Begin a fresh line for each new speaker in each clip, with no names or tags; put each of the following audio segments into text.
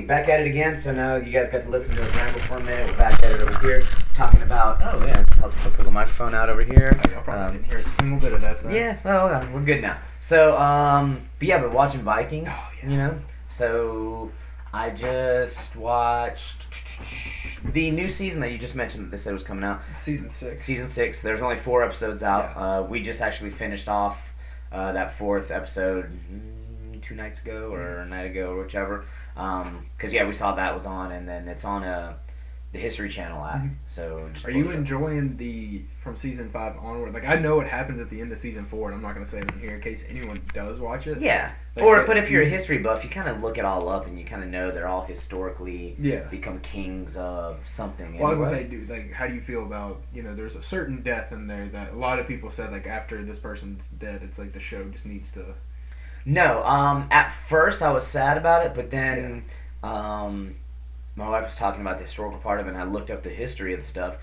back at it again. So now you guys got to listen to us ramble for a minute. We're back at it over here, talking about. Oh yeah, I'll just pull the microphone out over here.
Oh, y'all probably didn't hear a single bit of that. Thing.
Yeah. Oh, yeah, we're good now. So, but watching Vikings.
Oh, yeah.
You know. So I just watched the new season that you just mentioned that they said was coming out.
Season 6.
Season 6. There's only 4 episodes out.
Yeah.
We just actually finished off that 4th episode 2 nights ago or a night ago or whichever. Because we saw that was on, and then it's on the History Channel app.
Mm-hmm.
So just
are you enjoying the from season 5 onward? Like I know what happens at the end of season 4, and I'm not going to say it in here in case anyone does watch it.
Yeah. But if you're a history buff, you kind of look it all up, and you kind of know they're all historically become kings of something.
Well, I was going to say, dude, like, how do you feel about, there's a certain death in there that a lot of people said, like, after this person's dead, it's like the show just needs to...
No, at first I was sad about it, but then my wife was talking about the historical part of it, and I looked up the history of the stuff.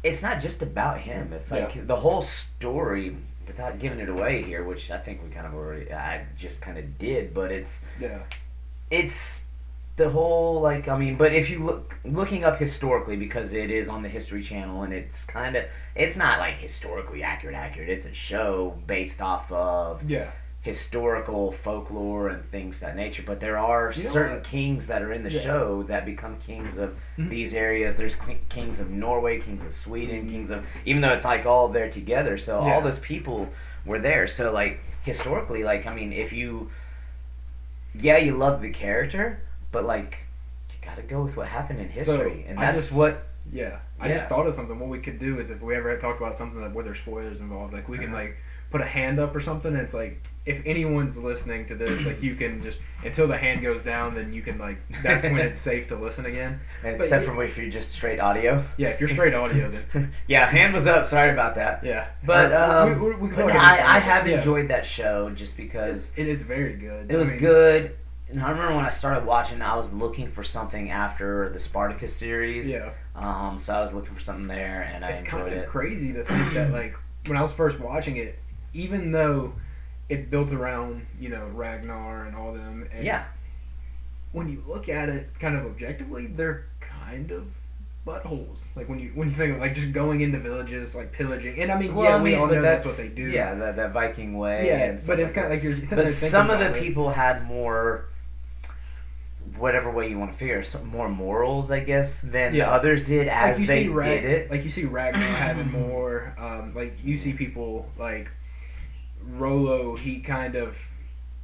It's not just about him. It's like the whole story, without giving it away here, which I think we kind of already, I just kind of did, but it's the whole, like, I mean, but if you looking up historically, because it is on the History Channel, and it's not like historically accurate, it's a show based off of historical folklore and things of that nature, but there are certain kings that are in the show that become kings of these areas. There's kings of Norway, kings of Sweden, kings of, even though it's like all there together, so all those people were there. So like historically, like, I mean, if you love the character, but like you gotta go with what happened in history, and that's what.
I just thought of something. What we could do is if we ever had talked about something where there's spoilers involved, like we can like put a hand up or something. And it's like if anyone's listening to this, like you can just until the hand goes down, then you can like that's when it's safe to listen again.
Except for if you're just straight audio.
Yeah, if you're straight audio, then
hand was up. Sorry about that.
Yeah,
but I have
enjoyed
enjoyed that show just because
it's very good.
It was good. And I remember when I started watching, I was looking for something after the Spartacus series.
Yeah.
So I was looking for something there, and I enjoyed it.
It's kind of crazy to think that, like, when I was first watching it, even though it's built around, Ragnar and all them, and when you look at it kind of objectively, they're kind of buttholes. Like when you think of like just going into villages, like pillaging, and I mean, we all know that's what they do.
Yeah, that Viking way.
Yeah,
and
but it's kind of like you're.
But some of the people had more. Whatever way you want to figure, some more morals, I guess, than the others did as like they did it.
Like you see Ragnar having more, like you see people like Rollo, he kind of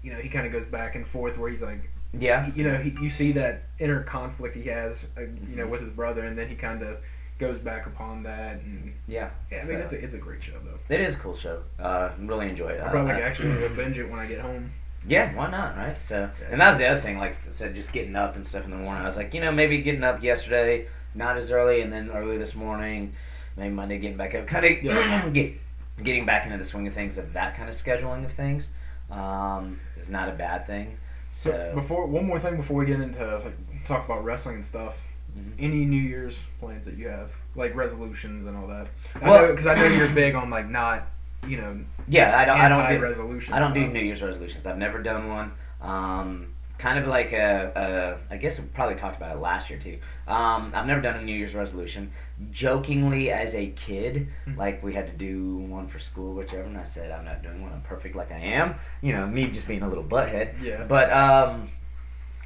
goes back and forth where he's like, you see that inner conflict he has, with his brother, and then he kind of goes back upon that, and I mean, it's a great show though.
It is a cool show. Really enjoy it.
I'll probably actually go binge it when I get home.
Yeah, why not, right? So, and that was the other thing, like I said, just getting up and stuff in the morning. I was like, maybe getting up yesterday, not as early, and then early this morning, maybe Monday getting back up, kind of getting back into the swing of things, of that kind of scheduling of things is not a bad thing. So
one more thing before we get into talk about wrestling and stuff. Any New Year's plans that you have, like resolutions and all that? Because I know you're big on like not. I
don't do New Year's resolutions. I've never done one. Kind of like I guess we probably talked about it last year too. I've never done a New Year's resolution. Jokingly, as a kid, like we had to do one for school, whichever, and I said I'm not doing one. I'm perfect like I am. Me just being a little butthead.
Yeah.
But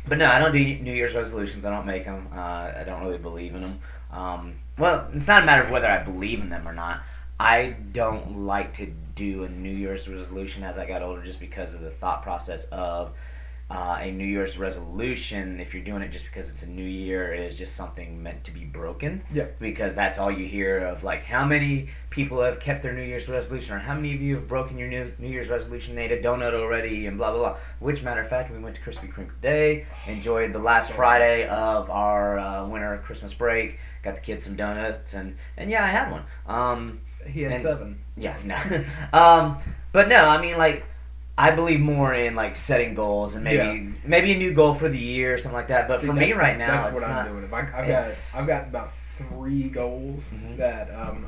no, I don't do New Year's resolutions. I don't make them. I don't really believe in them. Well, it's not a matter of whether I believe in them or not. I don't like to do a New Year's resolution as I got older, just because of the thought process of a New Year's resolution. If you're doing it just because it's a new year, is just something meant to be broken.
Yeah.
Because that's all you hear of, like, how many people have kept their New Year's resolution, or how many of you have broken your New Year's resolution, ate a donut already, and blah, blah, blah. Which, matter of fact, we went to Krispy Kreme today, enjoyed the last Friday of our winter Christmas break, got the kids some donuts, and I had one.
He had 7.
Yeah, no. But no, I mean, like, I believe more in like setting goals and maybe a new goal for the year or something like that. But for me right now,
that's what I'm doing. I've got about 3 goals that I'm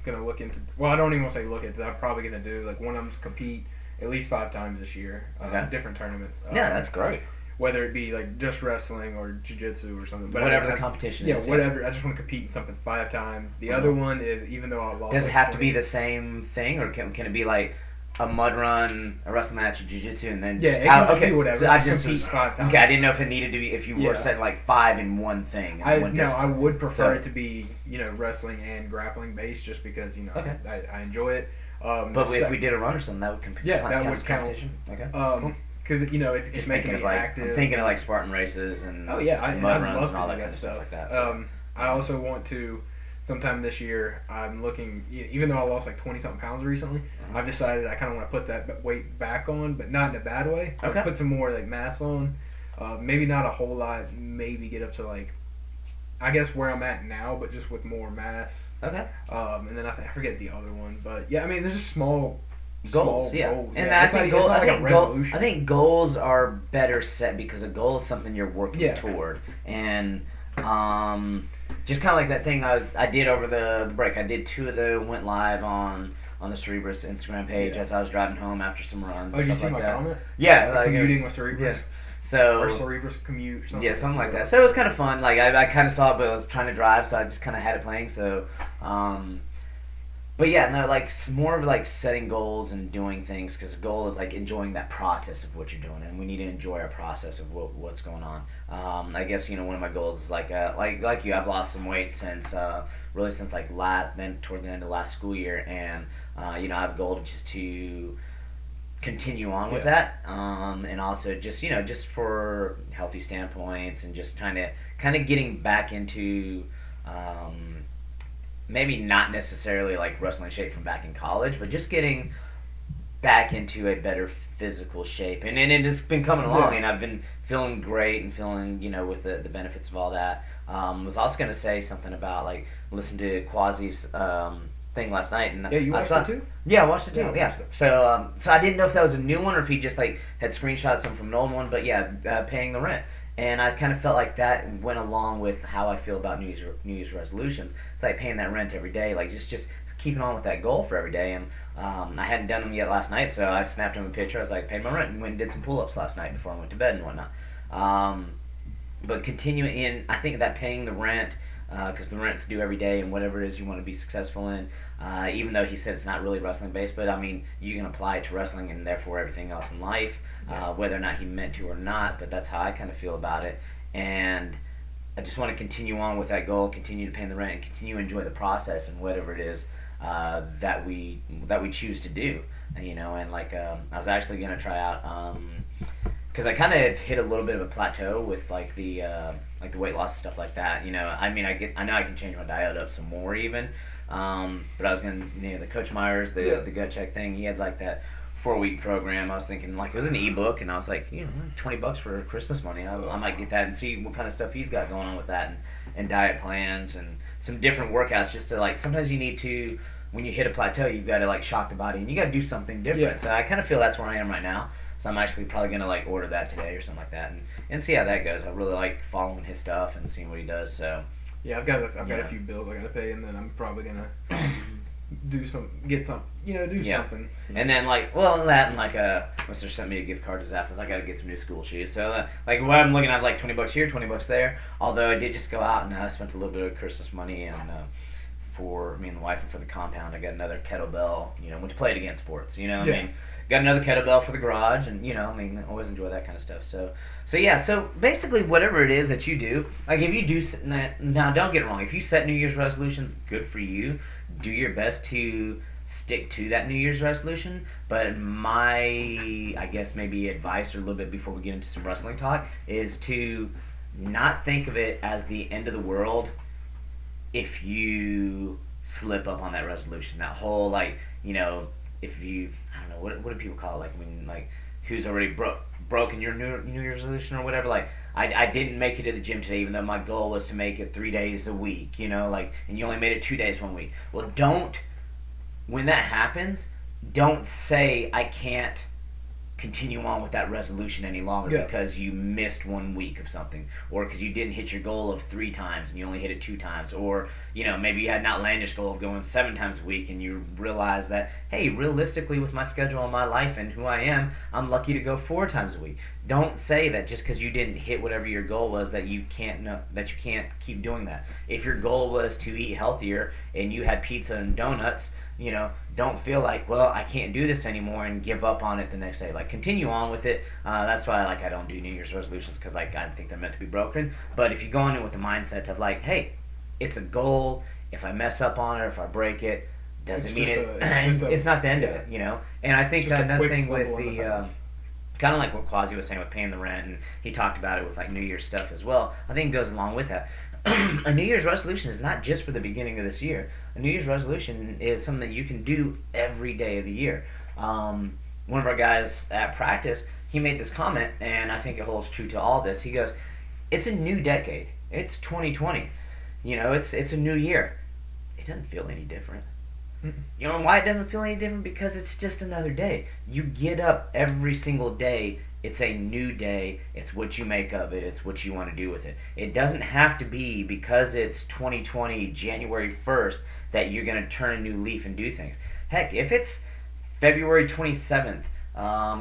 gonna look into. Well, I don't even want to say look at. That I'm probably gonna do. Like one of them's compete at least 5 times this year, different tournaments.
Yeah, that's great.
whether it be like just wrestling or jiu-jitsu or something. But
whatever the competition is.
Yeah, whatever. I just want to compete in something 5 times. The other one is, even though I've lost.
Does it have to be the same thing, or can it be like a mud run, a wrestling match, a jiu-jitsu, and then
it can just be whatever.
So
I just compete 5 times.
Okay, I didn't know if it needed to be if you were setting like 5 in one thing.
I would prefer it to be wrestling and grappling based, just because I enjoy it.
But if we did a run or something, that would compete.
Yeah, that would count.
Competition. Okay.
Cool. Because it's just making me active.
I'm thinking of like Spartan races and
mud runs and all that kind of stuff like that. So. I also want to. Sometime this year, I'm looking. Even though I lost like 20-something pounds recently, I've decided I kind of want to put that weight back on, but not in a bad way.
Okay.
Put some more like mass on. Maybe not a whole lot. Maybe get up to like, I guess where I'm at now, but just with more mass.
Okay.
And then I forget the other one, but yeah, I mean, there's just small
goals. And I think goals are better set because a goal is something you're working toward, and just kind of like that thing I did over the break. I did 2 of the went live on the Cerebrus Instagram page as I was driving home after some runs.
Did you see my comment?
Yeah,
like commuting with Cerebrus.
Yeah. So
or Cerebrus commute.
Something like that. So it was kind of fun. Like I kind of saw it, but I was trying to drive, so I just kind of had it playing. So. But yeah, no, like more of like setting goals and doing things, because the goal is like enjoying that process of what you're doing, and we need to enjoy our process of what's going on. I guess one of my goals is like you, I've lost some weight since like then toward the end of last school year, and I have a goal just to continue on with that, and also just for healthy standpoints and just kind of getting back into. Maybe not necessarily like wrestling shape from back in college, but just getting back into a better physical shape. And it's been coming along, and I've been feeling great and feeling, with the benefits of all that. Was also going to say something about, like, listen to Quasi's thing last night. And
you watched it too?
Yeah, I watched it too, yeah. So I didn't know if that was a new one or if he just, like, had screenshot some from an old one, but yeah, paying the rent. And I kind of felt like that went along with how I feel about New Year's resolutions. It's like paying that rent every day, like just keeping on with that goal for every day. And I hadn't done them yet last night, so I snapped him a picture. I was like, paid my rent, and went and did some pull-ups last night before I went to bed and whatnot. But continuing in, I think that paying the rent, because the rent's due every day, and whatever it is you want to be successful in, even though he said it's not really wrestling based, but I mean, you can apply it to wrestling and therefore everything else in life. Whether or not he meant to or not, but that's how I kind of feel about it. And I just want to continue on with that goal, continue to pay the rent, and continue to enjoy the process and whatever it is that we choose to do. And like I was actually going to try out, because I kind of hit a little bit of a plateau with like the weight loss and stuff like that. I mean, I know I can change my diet up some more even, but I was going to, the Coach Myers, the gut check thing, he had like that 4-week program. I was thinking like it was an ebook, and I was like, $20 for Christmas money. I might get that and see what kind of stuff he's got going on with that, and diet plans and some different workouts. Just to like, sometimes you need to, when you hit a plateau, you've got to like shock the body and you got to do something different. So I kind of feel that's where I am right now. So I'm actually probably gonna like order that today or something like that, and see how that goes. I really like following his stuff and seeing what he does. So
yeah, I've got a few bills I gotta pay, and then I'm probably gonna. Do something.
And then that and like Mr. sent me a gift card to Zappos. I gotta get some new school shoes. So like what I'm looking at, like $20 here, $20 there. Although I did just go out and I spent a little bit of Christmas money, and for me and the wife and for the compound, I got another kettlebell. Went to play it against sports. I mean, got another kettlebell for the garage, and I always enjoy that kind of stuff. So yeah. So basically, whatever it is that you do, like if you do now, don't get it wrong. If you set New Year's resolutions, good for you. Do your best to stick to that New Year's resolution. But my, I guess maybe advice, or a little bit before we get into some wrestling talk, is to not think of it as the end of the world if you slip up on that resolution. That whole if you, I don't know, what do people call it? Like who's already broken your New Year's resolution or whatever. Like I didn't make it to the gym today, even though my goal was to make it 3 days a week. And you only made it 2 days 1 week. Well, when that happens, don't say I can't continue on with that resolution any longer because you missed 1 week of something, or because you didn't hit your goal of 3 times and you only hit it 2 times, or maybe you had an outlandish goal of going 7 times a week and you realize that, hey, realistically with my schedule and my life and who I am, I'm lucky to go 4 times a week. Don't say that just because you didn't hit whatever your goal was that you can't keep doing that. If your goal was to eat healthier and you had pizza and donuts, don't feel like, well, I can't do this anymore and give up on it the next day. Like, continue on with it. That's why I don't do New Year's resolutions, because I think they're meant to be broken. But if you go on it with the mindset of hey, it's a goal. If I mess up on it, if I break it, doesn't mean it's not the end of it. And I think that another thing with the kind of like what Quasi was saying with paying the rent, and he talked about it with New Year's stuff as well. I think it goes along with that. A New Year's resolution is not just for the beginning of this year. A New Year's resolution is something that you can do every day of the year. One of our guys at practice, he made this comment, and I think it holds true to all this. He goes, "It's a new decade. It's 2020. It's a new year. It doesn't feel any different." You know why it doesn't feel any different? Because it's just another day. You get up every single day. It's a new day. It's what you make of it. It's what you want to do with it. It doesn't have to be because it's 2020, January 1st, that you're going to turn a new leaf and do things. Heck, if it's February 27th,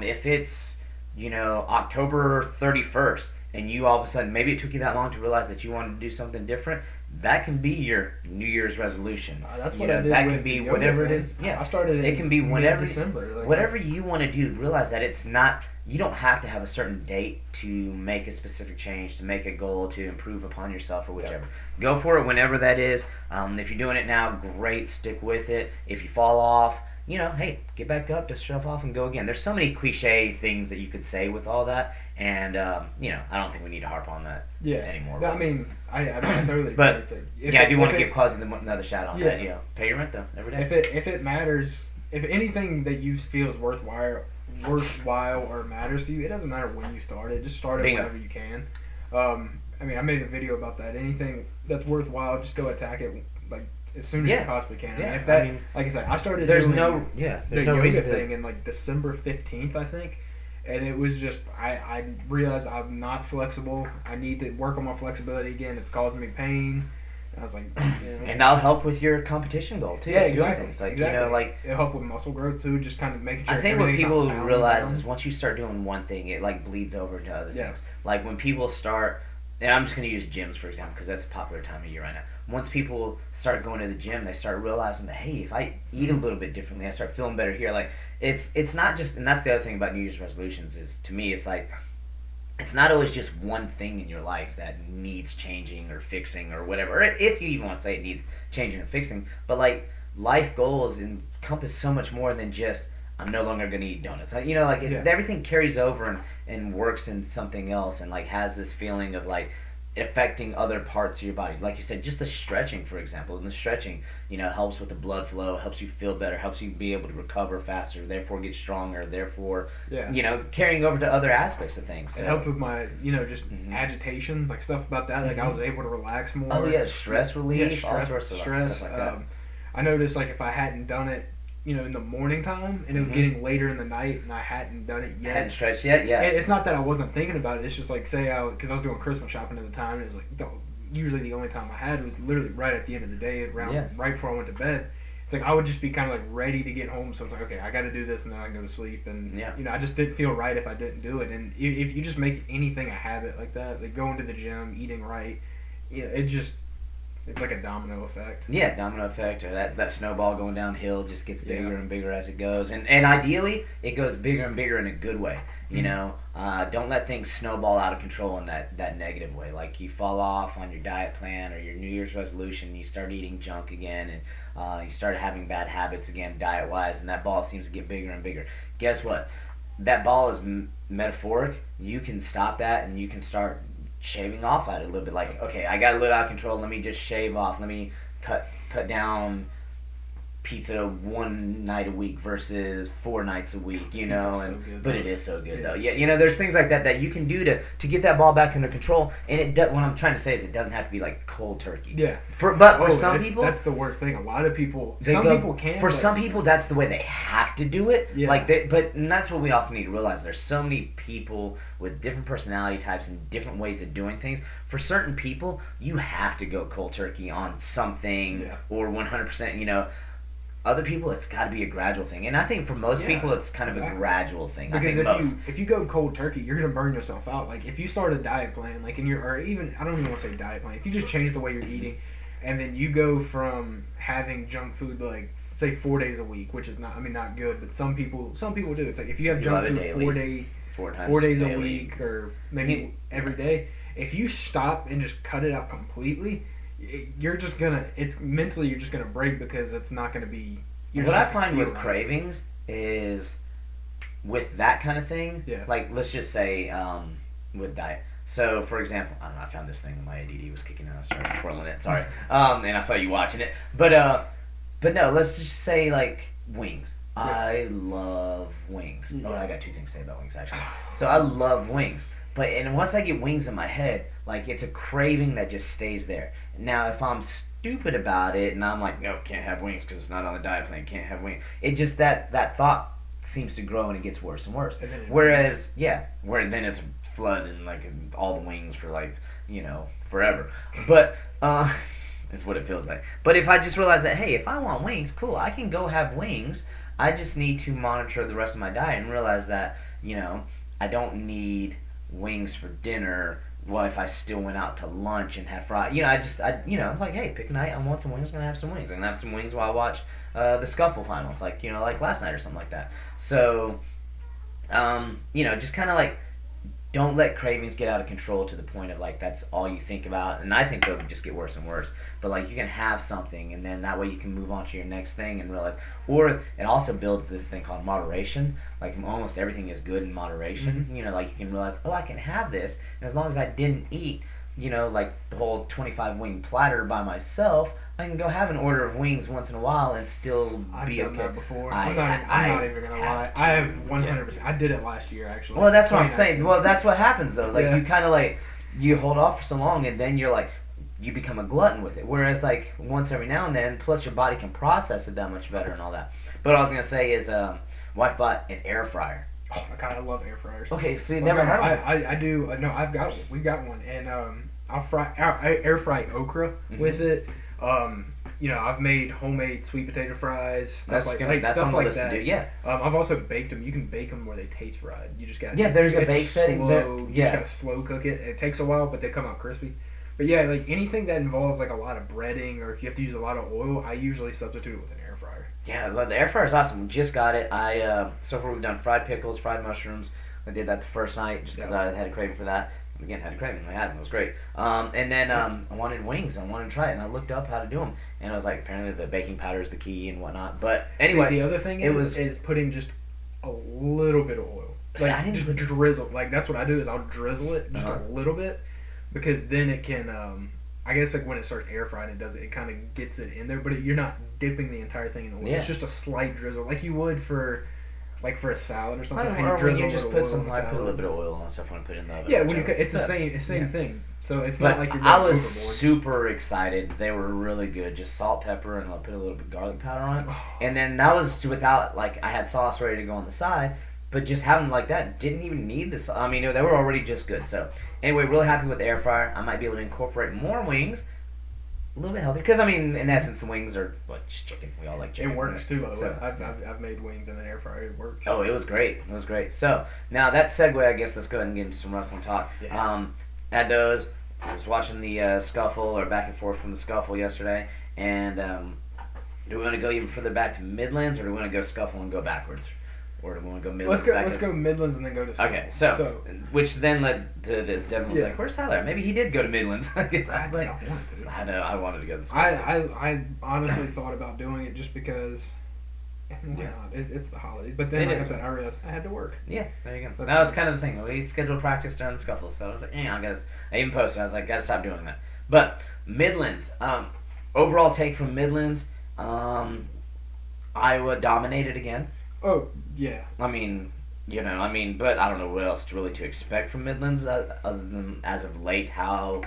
if it's, October 31st, and you all of a sudden, maybe it took you that long to realize that you wanted to do something different, that can be your New Year's resolution.
That's what I did. That
can be whatever it is.
Yeah, I started.
It can be whenever
December.
Whatever you want to do. Realize that it's not. You don't have to have a certain date to make a specific change, to make a goal, to improve upon yourself, or whichever. Go for it whenever that is. If you're doing it now, great. Stick with it. If you fall off, hey, get back up, dust yourself off, and go again. There's so many cliche things that you could say with all that, and I don't think we need to harp on that anymore.
No, I mean, I totally.
But I do want to give Quasi another shout out. That pay your rent though every day.
If it matters, if anything that you feel is worthwhile or matters to you, it doesn't matter when you start it. Just start it whenever you can. I mean, I made a video about that. Anything that's worthwhile, just go attack it as soon as you possibly can.
Yeah.
If that, like I said, I started
there's
doing
no
yoga thing in December 15th, I think. And it was just, I realized I'm not flexible. I need to work on my flexibility again. It's causing me pain. And I was like,
And that'll help with your competition goal, too.
Yeah, exactly.
Exactly.
It'll help with muscle growth, too, just kind of making sure
I think what people realize is once you start doing one thing, it, bleeds over into other things. Like, when people start, and I'm just going to use gyms, for example, because that's a popular time of year right now. Once people start going to the gym, they start realizing that, hey, if I eat a little bit differently, I start feeling better here. It's not just, and that's the other thing about New Year's resolutions is, to me, it's it's not always just one thing in your life that needs changing or fixing or whatever. If you even want to say it needs changing or fixing, but life goals encompass so much more than just I'm no longer going to eat donuts. Everything carries over and works in something else and has this feeling of affecting other parts of your body. Like you said, just the stretching, for example. And the stretching, helps with the blood flow, helps you feel better, helps you be able to recover faster, therefore get stronger, therefore, carrying over to other aspects of things. So.
It helped with my, just agitation, stuff about that. I was able to relax more.
Oh, yeah, stress relief,
all
sorts of
stress.
Stuff like that.
I noticed, if I hadn't done it, in the morning time, and it was getting later in the night, and I hadn't done it yet.
Hadn't stretched yet, yeah.
It's not that I wasn't thinking about it. It's just because I was doing Christmas shopping at the time, and it was usually the only time I had was literally right at the end of the day, right before I went to bed. It's I would just be kind of ready to get home, so it's okay, I got to do this, and then I can go to sleep, and I just didn't feel right if I didn't do it. And if you just make anything a habit like that, going to the gym, eating right, it's like a domino effect.
Yeah, domino effect, or that snowball going downhill just gets bigger and bigger as it goes. And ideally, it goes bigger and bigger in a good way. Don't let things snowball out of control in that negative way. You fall off on your diet plan or your New Year's resolution, you start eating junk again, and you start having bad habits again diet-wise, and that ball seems to get bigger and bigger. Guess what? That ball is metaphoric. You can stop that, and you can start shaving off at it a little bit. Okay, I got a little out of control. Let me just shave off. Let me cut down pizza one night a week versus 4 nights a week, you know,
so good,
but it is so good though. Yeah, you know, there's things like that you can do to get that ball back under control, and what I'm trying to say is it doesn't have to be like cold turkey.
Yeah.
For some people,
that's the worst thing. A lot of people, people can.
For some people, that's the way they have to do it. Yeah. And that's what we also need to realize. There's so many people with different personality types and different ways of doing things. For certain people, you have to go cold turkey on something or 100%, you know. Other people, it's got to be a gradual thing, and I think for most people, it's kind of a gradual thing.
Because if you go cold turkey, you're gonna burn yourself out. Like if you start a diet plan, like or even I don't even want to say diet plan. If you just change the way you're eating, and then you go from having junk food like say 4 days a week, which is not good, but some people do. It's like if you have junk food 4 days a week, or maybe every day. If you stop and just cut it out completely, you're just gonna break because it's not gonna be.
What I find with cravings is with that kind of thing. Yeah. Like let's just say with diet. So for example, I don't know. I found this thing and my ADD was kicking in. I started twirling it. Sorry. And I saw you watching it. But no. Let's just say like wings. Yeah. I love wings. Yeah. Oh, I got 2 things to say about wings actually. So I love wings. And once I get wings in my head, like it's a craving that just stays there. Now, if I'm stupid about it and I'm like, no, can't have wings because it's not on the diet plan, can't have wings. It just that thought seems to grow and it gets worse and worse. Whereas, where then it's flood and like all the wings for like, you know, forever. But it's what it feels like. But if I just realize that, hey, if I want wings, cool, I can go have wings. I just need to monitor the rest of my diet and realize that, you know, I don't need wings for dinner. What if I still went out to lunch and had fried? You know, like, hey, pick a night. I want some wings. I'm gonna have some wings. I'm gonna have some wings while I watch the Scuffle finals, like like last night or something like that. So, just kind of like don't let cravings get out of control to the point of like that's all you think about. And I think they'll just get worse and worse. But like you can have something, and then that way you can move on to your next thing and realize. Or it also builds this thing called moderation. Like almost everything is good in moderation. Mm-hmm. You know, like you can realize, oh, I can have this, and as long as I didn't eat, like the whole 25 wing platter by myself, I can go have an order of wings once in a while and still be okay.
I've done that before. I'm not even gonna lie. I have 100%. I did it last year actually.
Well, that's what I'm saying. Well, that's what happens though. Like you kind of like you hold off for so long, and then you're like. You become a glutton with it. Whereas, like, once every now and then, plus your body can process it that much better and all that. But what I was going to say is, wife bought an air fryer.
Oh, my God, I love air fryers.
Okay, so you never had one?
I do. No, we've got one. And I air fry okra with it. I've made homemade sweet potato fries. Stuff like that.
To do, yeah.
I've also baked them. You can bake them where they taste fried. You just got
there's a bake setting there.
You just got to slow cook it. It takes a while, but they come out crispy. But yeah, like anything that involves like a lot of breading or if you have to use a lot of oil, I usually substitute it with an air fryer.
Yeah, the air fryer is awesome. We just got it. So far we've done fried pickles, fried mushrooms. I did that the first night just because I had a craving for that. Again, had a craving. I had them. It was great. And then I wanted wings. I wanted to try it, and I looked up how to do them. And I was like, apparently the baking powder is the key and whatnot. But anyway,
the other thing is putting just a little bit of oil. Like just drizzle. Like that's what I do is I'll drizzle it just a little bit. Because then it can, I guess like when it starts air frying, it kind of gets it in there, but you're not dipping the entire thing in oil. Yeah. It's just a slight drizzle, like you would for a salad or something.
I put a little bit of oil on stuff when I put it in the oven.
Yeah, it's the same thing. So it's not like you're. I
was super excited. They were really good. Just salt, pepper, and I'll put a little bit of garlic powder on it. And then that was without like I had sauce ready to go on the side. But just having like that didn't even need this. I mean, they were already just good. So anyway, really happy with the air fryer. I might be able to incorporate more wings, a little bit healthier. Because I mean, in essence, the wings are just chicken. We all like chicken.
It works too, by the way. I've made wings in an air fryer. It works.
Oh, it was great. It was great. So now that segue, I guess let's go ahead and get into some wrestling talk. Yeah. Had those. I was watching the Scuffle or back and forth from the Scuffle yesterday, and do we want to go even further back to Midlands, or do we want to go Scuffle and go backwards? Or do we want to go Midlands?
Let's go Midlands and then go to Scuffle.
Okay, so which then led to this. Devin was like, "Where's Tyler? Maybe he did go to Midlands." I wanted to. I know. I wanted to go to Scuffle.
I honestly thought about doing it just because. Why not? It's the holidays. But then, like I said, I realized I had to work.
Yeah, there you go. That was kind of the thing. We scheduled practice during the Scuffle, so I was like, I even posted. I was like, gotta stop doing that. But Midlands, overall take from Midlands. Iowa dominated again.
Oh yeah.
I mean, but I don't know what else really to expect from Midlands other than as of late how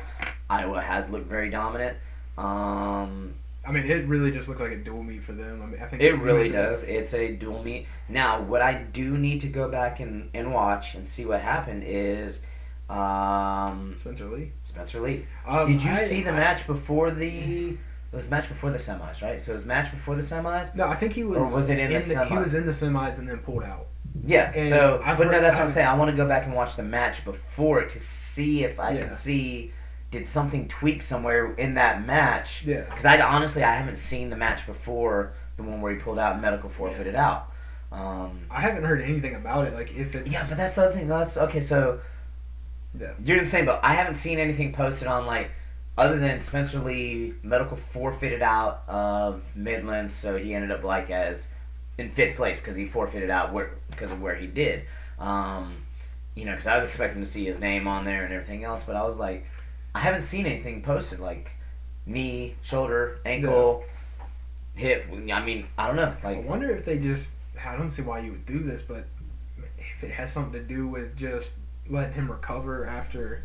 Iowa has looked very dominant.
I mean, it really just looked like a dual meet for them. I mean, I think
it really does. It's a dual meet. Now, what I do need to go back and watch and see what happened is
Spencer Lee.
Spencer Lee. Did you see the match before the? It was match before the semis, right? So it was match before the semis.
No, I think he was.
Or was it in the semis?
He was in the semis and then pulled out.
Yeah. And so, that's what I'm saying. I want to go back and watch the match before it to see if I can see. Did something tweak somewhere in that match?
Yeah.
Because I haven't seen the match before, the one where he pulled out and medical forfeited out.
I haven't heard anything about it. Like if it's.
Yeah, but that's the other thing. Okay. So. Yeah. You're in the same boat. I haven't seen anything posted on other than Spencer Lee medical forfeited out of Midlands, so he ended up as in 5th place because he forfeited out because of where he did. Because I was expecting to see his name on there and everything else, but I was like. I haven't seen anything posted knee, shoulder, ankle, hip. I mean, I don't know.
I wonder if they just. I don't see why you would do this, but if it has something to do with just letting him recover after.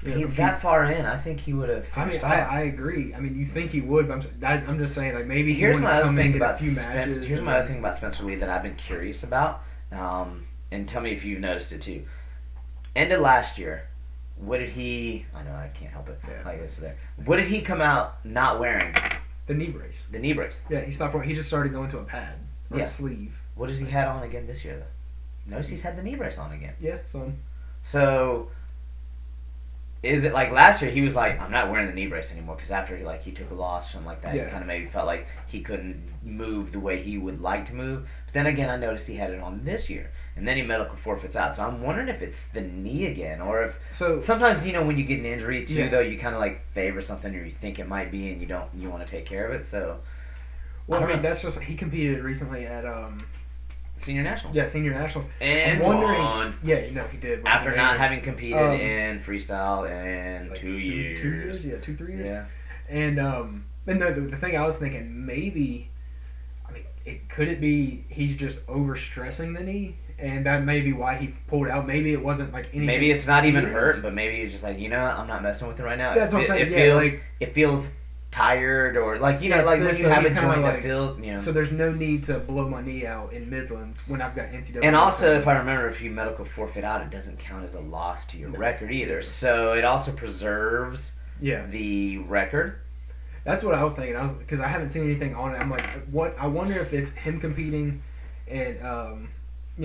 He's that far in. I think he would have.
I agree. I mean, you think he would, but I'm just saying maybe.
Here's my other thing about Spencer. Here's my other thing about Spencer Lee that I've been curious about, and tell me if you've noticed it too. End of last year. What did he? I know I can't help it. Yeah, like this there. What did he come out not wearing?
The knee brace.
The knee brace.
Yeah, he stopped. He just started going to a pad or a sleeve.
What does he had on again this year though? Notice he's had the knee brace on again.
Yeah, some.
So, is it last year he was I'm not wearing the knee brace anymore because after he took a loss or something like that, he kind of maybe felt like he couldn't move the way he would like to move. But then again, I noticed he had it on this year. And then he medical forfeits out. So I'm wondering if it's the knee again, or if sometimes when you get an injury too, though, you kind of favor something, or you think it might be, and you want to take care of it. So,
well, I mean that's just he competed recently at
Senior Nationals.
Yeah, Senior Nationals.
And won.
Yeah, he did.
After not having competed in freestyle in 2 years.
2 years, yeah, 2-3 years.
Yeah.
And the thing I was thinking maybe, could it be he's just overstressing the knee? And that may be why he pulled out. Maybe it wasn't anything.
Maybe it's not even hurt, but maybe he's just I'm not messing with it right now.
That's what I'm saying.
It feels tired, or when you have a joint that feels.
So there's no need to blow my knee out in Midlands when I've got NCAA.
And also, if I remember, if you medical forfeit out, it doesn't count as a loss to your record either. So it also preserves the record.
That's what I was thinking. Because I haven't seen anything on it. I'm like, what? I wonder if it's him competing at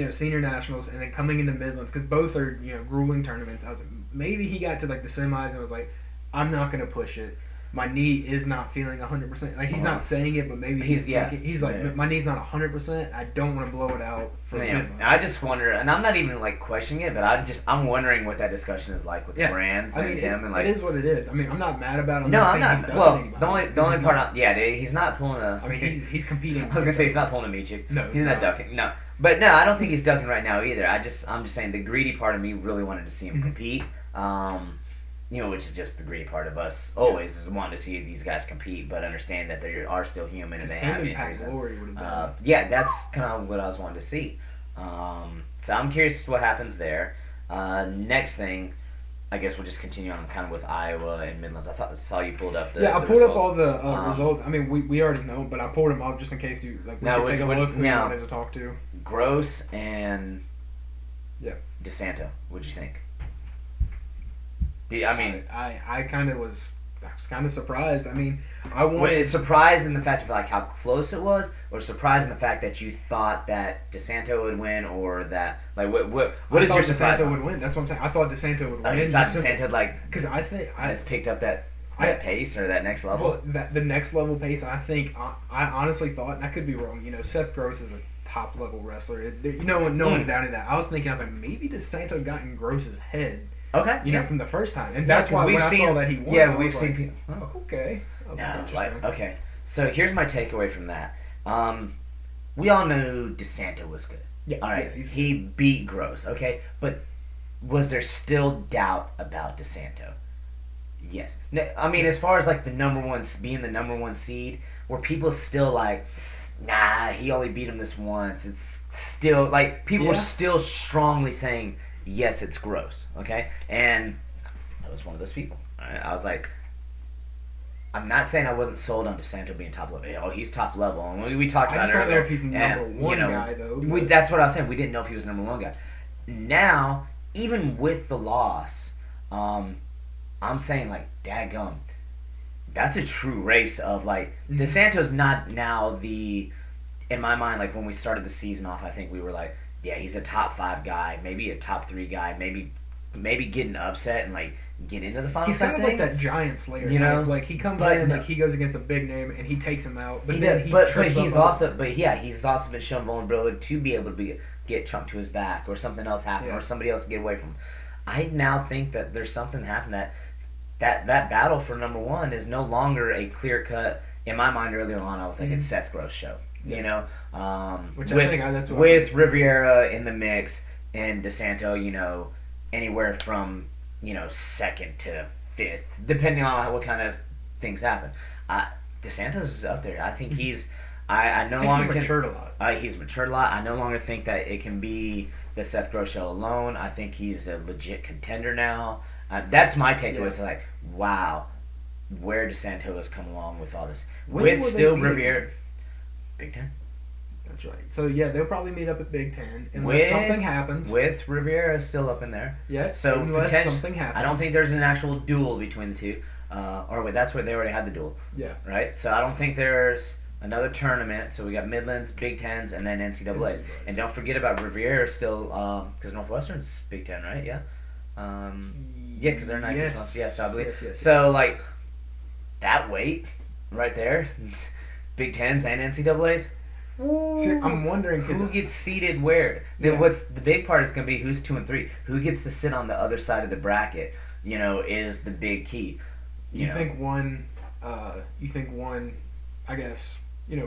Senior Nationals and then coming into Midlands, because both are grueling tournaments. I was like, maybe he got to the semis and was like, I'm not gonna push it. My knee is not feeling 100%. He's not saying it, but maybe he's thinking, my knee's not 100%. I don't want to blow it out for Midlands.
I just wonder, and I'm not even questioning it, but I'm wondering what that discussion is like with the brands and him, and
it is what it is. I mean, I'm not mad about him.
No, I'm not. Well, the only part, he's not pulling a.
I mean, he's competing.
I was gonna say he's not pulling a Michik.
No,
he's not ducking. No, but no, I don't think he's ducking right now either. I'm just saying the greedy part of me really wanted to see him compete. Which is just the greedy part of us always is wanting to see these guys compete, but understand that they are still human and they have injuries. That's kind of what I was wanting to see. So I'm curious what happens there. Next thing, I guess we'll just continue on kind of with Iowa and Midlands. I saw you pulled up the
I pulled
results.
up all the results. I mean, we already know, but I pulled them up just in case you we could take a look who you wanted to talk to.
Gross and DeSanto. What'd you think?
I kind of was kind of surprised. I mean,
surprised in the fact of how close it was, or surprised in the fact that you thought that DeSanto would win, or that what is your surprise?
DeSanto would win. That's what I'm saying. I thought DeSanto would win.
You thought DeSanto
because I think
has picked up that pace or that next level.
Well, the next level pace. I think I honestly thought, and I could be wrong. Seth Gross is a top level wrestler. No one's doubting that. I was like maybe DeSanto got in Gross's head.
Okay.
From the first time, and that's why when I saw that he won.
Yeah, we've seen people.
Oh, okay.
Okay. So here's my takeaway from that. We all knew DeSanto was good.
Yeah.
All right. Yeah, he beat Gross. Okay, but was there still doubt about DeSanto? Yes. I mean, as far as the number one being the number one seed, were people still nah, he only beat him this once. It's still like people are still strongly saying yes, it's gross. Okay, and I was one of those people. I was like, I'm not saying I wasn't sold on DeSanto being top level. Oh, he's top level, and we talked about it earlier.
I just don't know if he's number one guy though.
That's what I was saying. We didn't know if he was number one guy. Now, even with the loss, I'm saying like, daggum, that's a true race of like DeSanto's not now in my mind, like when we started the season off, I think we were like, yeah, he's a top 5 guy, maybe a top 3 guy, maybe getting upset and like get into the finals.
He's kind of like that giant slayer type. Like he comes in and like he goes against a big name and he takes him out. But
he's also been shown vulnerability to be able to get chunked to his back or something else happen or somebody else get away from him. I now think that there's something happened that battle for number 1 is no longer a clear cut. In my mind, earlier on, I was like, it's Seth Gross' show. You know, with Riviera in the mix and DeSanto, you know, anywhere from, you know, 2nd to 5th, depending on what kind of things happen. DeSanto's up there. I think he's. I no longer
he's matured a lot.
He's matured a lot. I no longer think that it can be the Seth Gross show alone. I think he's a legit contender now. That's my takeaway. It's like, wow, where DeSanto has come along with all this. With still Riviera. Big Ten.
That's right. So, yeah, they'll probably meet up at Big Ten unless something happens.
With Riviera still up in there.
Yeah,
so
unless something happens.
I don't think there's an actual duel between the two. That's where they already had the duel.
Yeah.
Right? So I don't think there's another tournament. So we got Midlands, Big Tens, and then NCAAs. And don't forget about Riviera still, because Northwestern's Big Ten, right? Yeah? Yeah, because they're 9 months. Yes, I believe.
Yes.
So, like, that weight right there, Big Tens and NCAAs.
See, I'm wondering
who gets seated where. Then what's the big part is going to be who's 2 and 3. Who gets to sit on the other side of the bracket? You know, is the big key.
You think one? I guess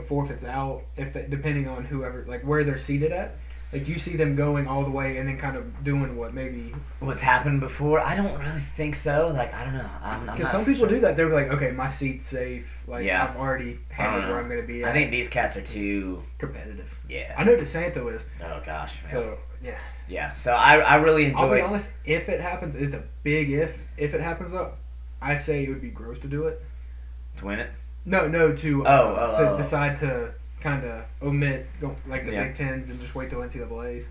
forfeits out depending on whoever, like where they're seated at. Like, do you see them going all the way and then kind of doing what's
happened before? I don't really think so. Like, I don't know.
Because some people do that. They're like, okay, my seat's safe. Like, I've already handled where I'm going to be at.
I think these cats are too
competitive.
Yeah.
I know DeSanto is.
Oh, gosh. Man.
So, yeah.
Yeah, so I really enjoy
I'll be honest, if it happens, it's a big if. If it happens, though, I say it would be gross to do it.
To win it?
No, to decide to kind of omit the Big Tens and just wait till NCAAs.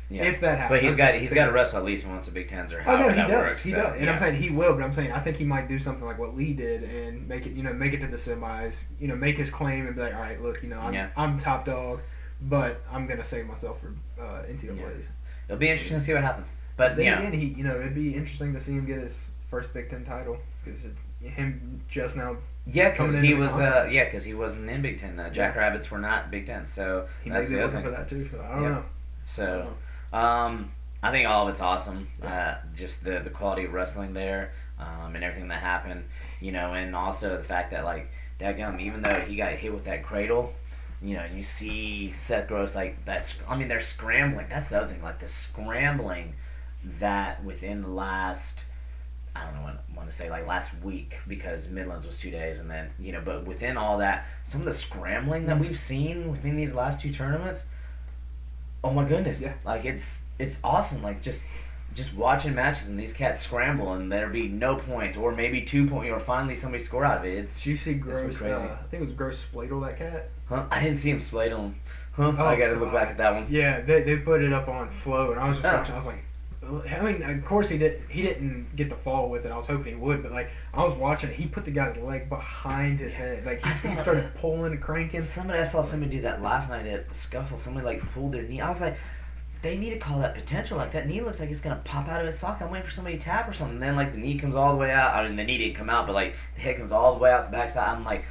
Yeah. If that happens.
But he's got to wrestle at least once the Big Tens or however that works.
He does. And I'm saying he will, but I'm saying I think he might do something like what Lee did and make it to the semis, make his claim and be like, all right, look, I'm top dog, but I'm going to save myself for NCAAs.
Yeah. It'll be interesting to see what happens. But
then again, it'd be interesting to see him get his first Big Ten title because him just now.
Yeah, because he wasn't in Big Ten. Jackrabbits were not Big Ten, so
he may be looking for that too. So I don't know.
So, I think all of it's awesome. Just the quality of wrestling there, and everything that happened, and also the fact that like, dadgum, even though he got hit with that cradle, you see Seth Gross like that's. I mean, they're scrambling. That's the other thing. Like the scrambling that within the last. I don't know what I want to say, like last week, because Midlands was 2 days, and then, but within all that, some of the scrambling that we've seen within these last 2 tournaments, oh my goodness.
Yeah.
Like, it's awesome. Like, just watching matches and these cats scramble and there be no points, or maybe 2 points, or finally somebody score out of it.
Did you see Gross, crazy. I think it was Gross Spladle, that cat?
Huh? I didn't see him spladle him. Huh? Oh, I gotta look back at that one.
Yeah, they put it up on Flow, and I was just watching, I was like, I mean, of course he didn't get the fall with it. I was hoping he would, but like I was watching, he put the guy's leg behind his head. Like he started pulling and cranking.
I saw somebody do that last night at the Scuffle. Somebody like pulled their knee. I was like, they need to call that potential. Like that knee looks like it's gonna pop out of his socket. I'm waiting for somebody to tap or something. And then like the knee comes all the way out. I mean, the knee didn't come out, but like the head comes all the way out the backside. I'm like,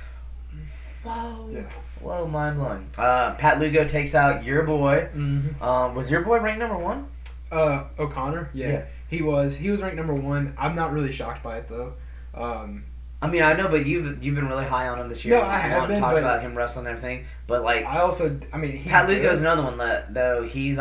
whoa. Yeah. Whoa, mind blowing. Pat Lugo takes out your boy.
Mm-hmm.
Was your boy ranked number 1?
O'Connor, yeah. He was ranked number 1. I'm not really shocked by it though.
I mean, I know, but you've been really high on him this year.
No, I have been.
Talked about him wrestling and everything, but like
Pat
Lugo's another one that though he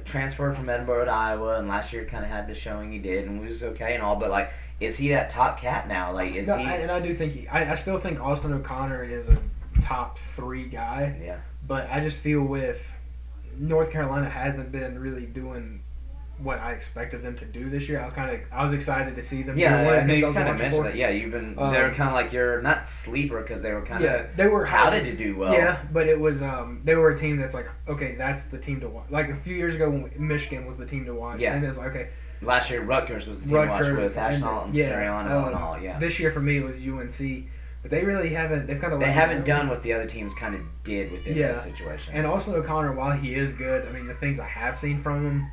transferred from Edinburgh to Iowa, and last year kind of had the showing he did and was okay and all, but like, is he that top cat now? Like, is he?
And I do think I still think Austin O'Connor is a top 3 guy.
Yeah.
But I just feel with North Carolina hasn't been really doing what I expected them to do this year. I was excited to see them.
Yeah, I know you kind of mentioned that. Yeah, you've been. They were kind of like your not sleeper because they were kind of
they were
touted to do well.
Yeah, but it was they were a team that's like, okay, that's the team to watch. Like a few years ago when Michigan was the team to watch.
Yeah.
And it was like, okay.
Last year Rutgers was the team to watch with Ashnault and Sirianni and all. Yeah.
This year for me it was UNC. But they really haven't. They've kind of.
They haven't done what the other teams kind of did within that situation.
And also O'Connor, while he is good, I mean the things I have seen from him,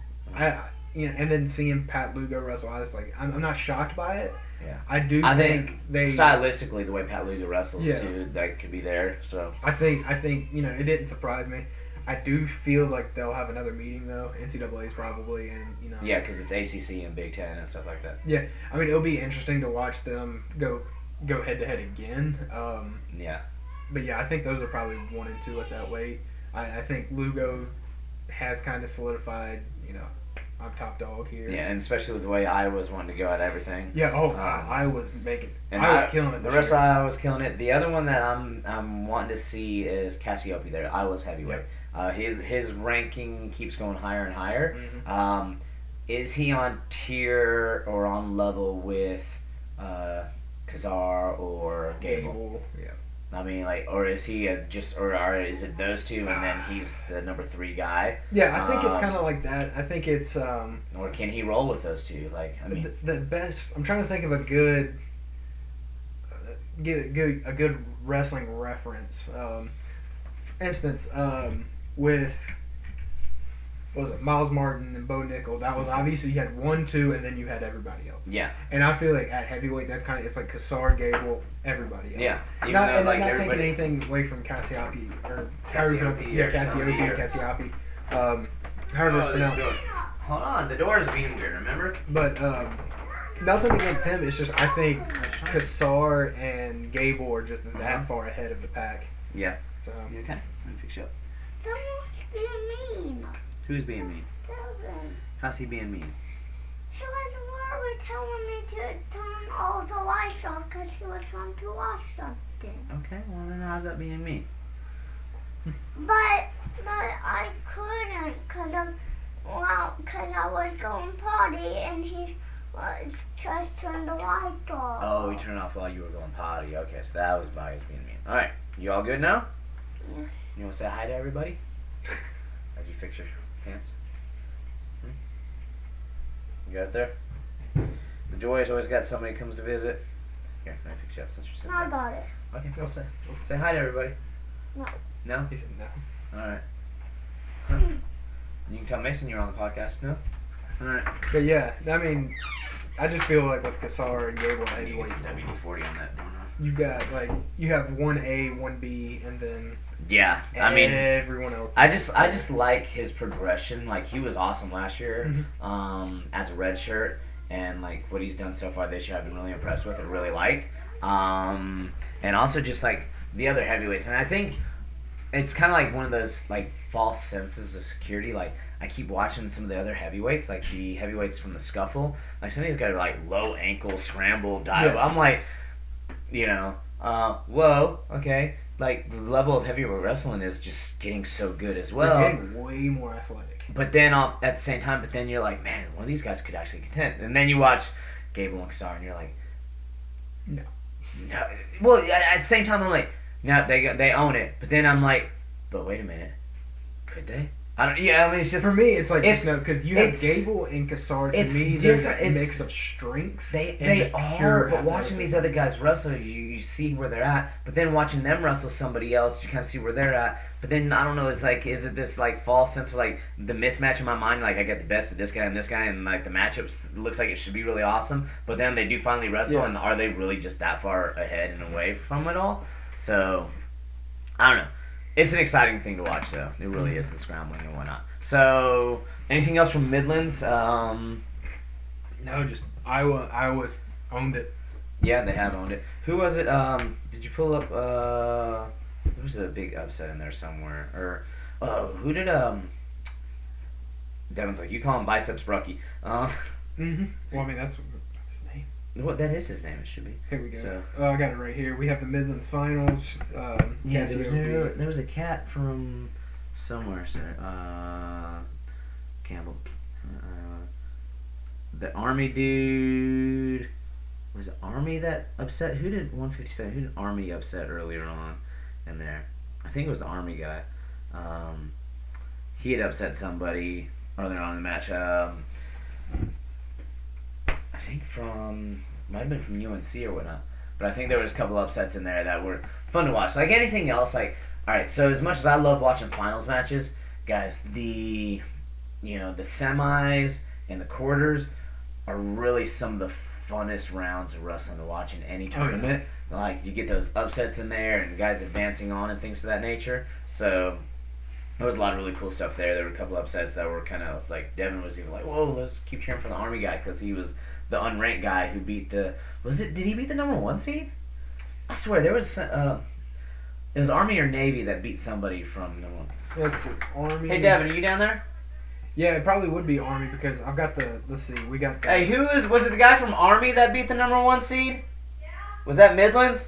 and then seeing Pat Lugo wrestle, I was like, I'm not shocked by it.
Yeah.
I think they
stylistically the way Pat Lugo wrestles too, that could be there. So
I think it didn't surprise me. I do feel like they'll have another meeting though. NCAA's probably, and
Yeah, because it's ACC and Big Ten and stuff like that.
Yeah, I mean it'll be interesting to watch them go head to head again.
Yeah.
But yeah, I think those are probably 1 and 2 at that weight. I think Lugo has kind of solidified. I'm top dog here.
Yeah, and especially with the way Iowa's wanting to go at everything.
Yeah. I was making. I was killing it.
The rest of Iowa was killing it. The other one that I'm wanting to see is Cassiope there. Iowa's heavyweight. Yep. His ranking keeps going higher and higher.
Mm-hmm.
Is he on tier or on level with Kazar or Gable?
Yeah.
I mean, or is he or is it those two and then he's the number 3 guy?
Yeah, I think it's kind of like that. I think it's.
Or can he roll with those two?
The best. I'm trying to think of a good wrestling reference. For instance, with. What was it, Miles Martin and Bo Nickel? That was obviously you had 1, 2, and then you had everybody else.
Yeah.
And I feel like at heavyweight, that's kind of it's like Kassar, Gable, everybody else.
Yeah.
Not taking anything away from Cassiope or Cassiope. However it's pronounced.
Hold on, the door is being weird. Remember?
But nothing against him. It's just I think Kassar and Gable are just that far ahead of the pack.
Yeah.
So.
You okay? Let me fix you up.
Someone's being mean.
Who's being mean?
Dylan.
How's he being mean?
He was worried telling me to turn all the lights off because he was trying to watch something.
Okay, well then how's that being mean?
But I couldn't because I was going potty and he was just turned the light off.
Oh, he turned off while you were going potty. Okay, so that was why he was being mean. All right, you all good now?
Yes.
You want to say hi to everybody? As you fix your pants? You got it there? The Joy's always got somebody who comes to visit. Here, let me fix you up since you're sitting
I
there.
got it.
Okay, go say hi to everybody.
No.
No?
He said no.
All right. Huh? You can tell Mason you're on the podcast. No? All right.
But yeah, I mean, I just feel like with Kassar and Gable
I need
heavyweight,
some WD-40 on that.
you got you have 1A, 1B, and then
yeah, I mean
everyone else.
I just like his progression. Like he was awesome last year, as a red shirt, and like what he's done so far this year, I've been really impressed with and really liked. And also just like the other heavyweights, and I think it's kind of like one of those like false senses of security. Like I keep watching some of the other heavyweights, like the heavyweights from the Scuffle. Like some of these guys are like low ankle scramble dive. Yeah. I'm like, whoa, okay. Like the level of heavyweight wrestling is just getting so good as well.
They're getting way more athletic.
But then at the same time, you're like, man, one of these guys could actually contend. And then you watch Gable and Kassar, and you're like, no. Well, at the same time, I'm like, no, they own it. But then I'm like, but wait a minute, could they? I don't. Yeah, I mean, it's just
for me. It's like because you have Gable and Kassar. To me, they're that mix of strength.
They are. But watching these other guys wrestle, you see where they're at. But then watching them wrestle somebody else, you kind of see where they're at. But then I don't know. It's like, is it this like false sense of like the mismatch in my mind? Like I get the best of this guy and this guy, and like the matchups looks like it should be really awesome. But then they do finally wrestle, and are they really just that far ahead and away from it all? So I don't know. It's an exciting thing to watch, though. It really is, the scrambling and whatnot. So, anything else from Midlands?
No, just Iowa's owned it.
Yeah, they have owned it. Who was it? Did you pull up? There was a big upset in there somewhere. Or, who did? Devin's like, you call him Biceps Brucky.
Well, I mean that's his name.
What that is his name? It should be.
Here we go. So, I got it right here. We have the Midlands Finals.
Yeah, there was a cat from somewhere, sir. Campbell. The Army dude. Was it Army that upset? Who did 157? Who did Army upset earlier on in there? I think it was the Army guy. He had upset somebody earlier on in the match. I think might have been from UNC or whatnot. But I think there was a couple upsets in there that were fun to watch. Like anything else, all right, so as much as I love watching finals matches, guys, the semis and the quarters are really some of the funnest rounds of wrestling to watch in any tournament. Oh, yeah. Like, you get those upsets in there and guys advancing on and things of that nature. So there was a lot of really cool stuff there. There were a couple upsets that were kind of like, Devin was even like, whoa, let's keep cheering for the Army guy, because he was the unranked guy who beat did he beat the number 1 seed? I swear there was it was Army or Navy that beat somebody from number 1.
Let's see, Army.
Hey Devin, are you down there?
Yeah, it probably would be Army, because I've got we got the...
Hey, was it the guy from Army that beat the number 1 seed? Yeah. Was that Midlands?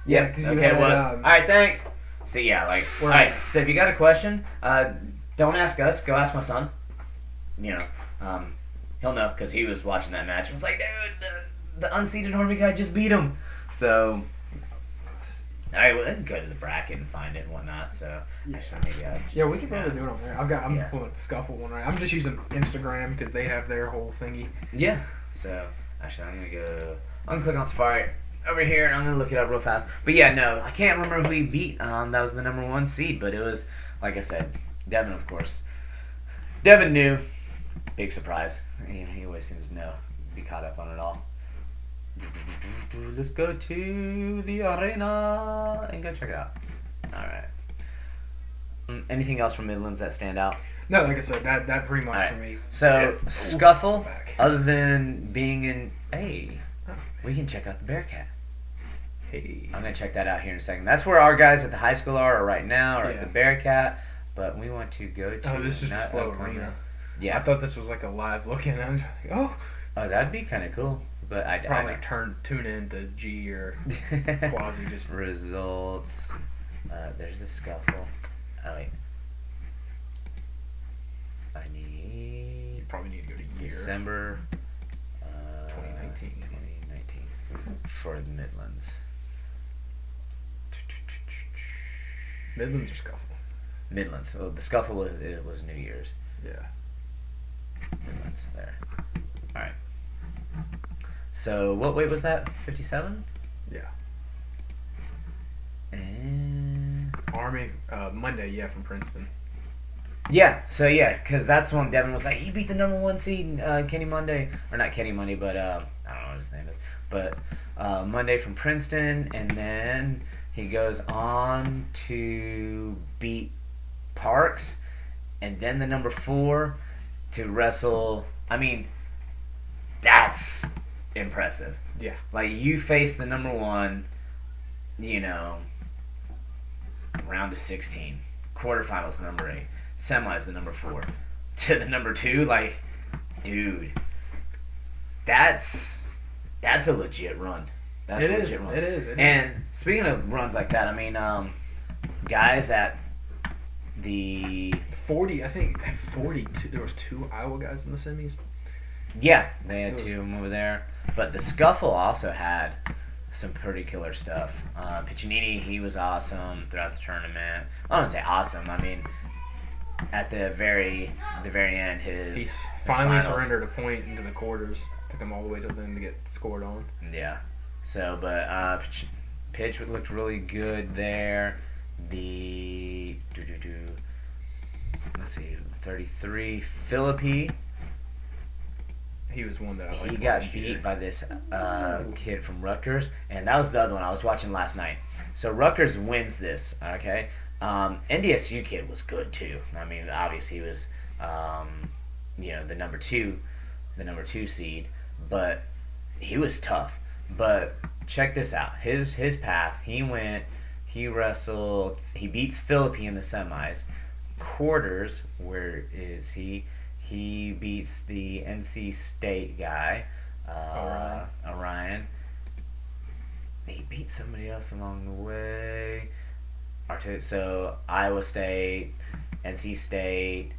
Yeah.
Okay, it was. Alright, thanks. So yeah, alright, so if you got a question, don't ask us, go ask my son. You know, he'll know, because he was watching that match and was like, dude, the unseeded Army guy just beat him. So, alright, well, I can go to the bracket and find it and whatnot, so...
Yeah.
Actually,
we can probably do it on there. I'm pulling the Scuffle one right. I'm just using Instagram because they have their whole thingy.
Yeah. So actually, I'm gonna click on Safari over here and I'm gonna look it up real fast. But yeah, no, I can't remember who he beat. That was the number 1 seed, but it was, like I said, Devin, of course. Devin knew. Big surprise. He always seems to know. Be caught up on it all. Let's go to the arena and go check it out. All right. Anything else from Midlands that stand out?
No, like I said, that pretty much for me.
So, Scuffle, other than being in... Hey, we can check out the Bearcat. Hey. I'm going to check that out here in a second. That's where our guys at the high school are right now, or at the Bearcat. But we want to go to...
Oh, this is just Flow Arena.
Yeah.
I thought this was like a live look-in. I was like, oh,
that'd be kind of cool. But I
probably tune in to G or Quasi just...
Results. There's the Scuffle. Oh, wait.
You probably need to go to year.
December
2019.
For the Midlands.
Midlands or Scuffle?
Midlands. So the Scuffle was New Year's.
Yeah.
Midlands, there. Alright. So, what weight was that? 57?
Yeah.
And...
Army, Monday, from Princeton.
Yeah, so because that's when Devin was like, he beat the number 1 seed, Kenny Monday. Or not Kenny Monday, but I don't know what his name is. But Monday from Princeton, and then he goes on to beat Parks, and then the number 4 to wrestle. I mean, that's impressive.
Yeah.
Like, you face the number 1, round of 16, quarterfinals the number 8, semis the number 4, to the number 2, like, dude, that's a legit run. That's a legit run.
It is.
And speaking of runs like that, I mean, guys at the
40, I think 42. There was 2 Iowa guys in the semis.
Yeah, they had 2 of them over there. But the Scuffle also had some pretty killer stuff. Piccinini, he was awesome throughout the tournament. I don't say awesome. I mean, at the very end, he
finally surrendered a point into the quarters. Took him all the way to them to get scored on.
Yeah. So, but Pitch looked really good there. The let's see, 33 Philippi.
He was one that I liked.
He got beat by this kid from Rutgers, and that was the other one I was watching last night. So Rutgers wins this, okay? NDSU kid was good too. I mean, obviously he was, the number two seed, but he was tough. But check this out. His path. He wrestled. He beats Philippi in the semis. Quarters. Where is he? He beats the NC State guy. Orion. He beat somebody else along the way. So Iowa State, NC State,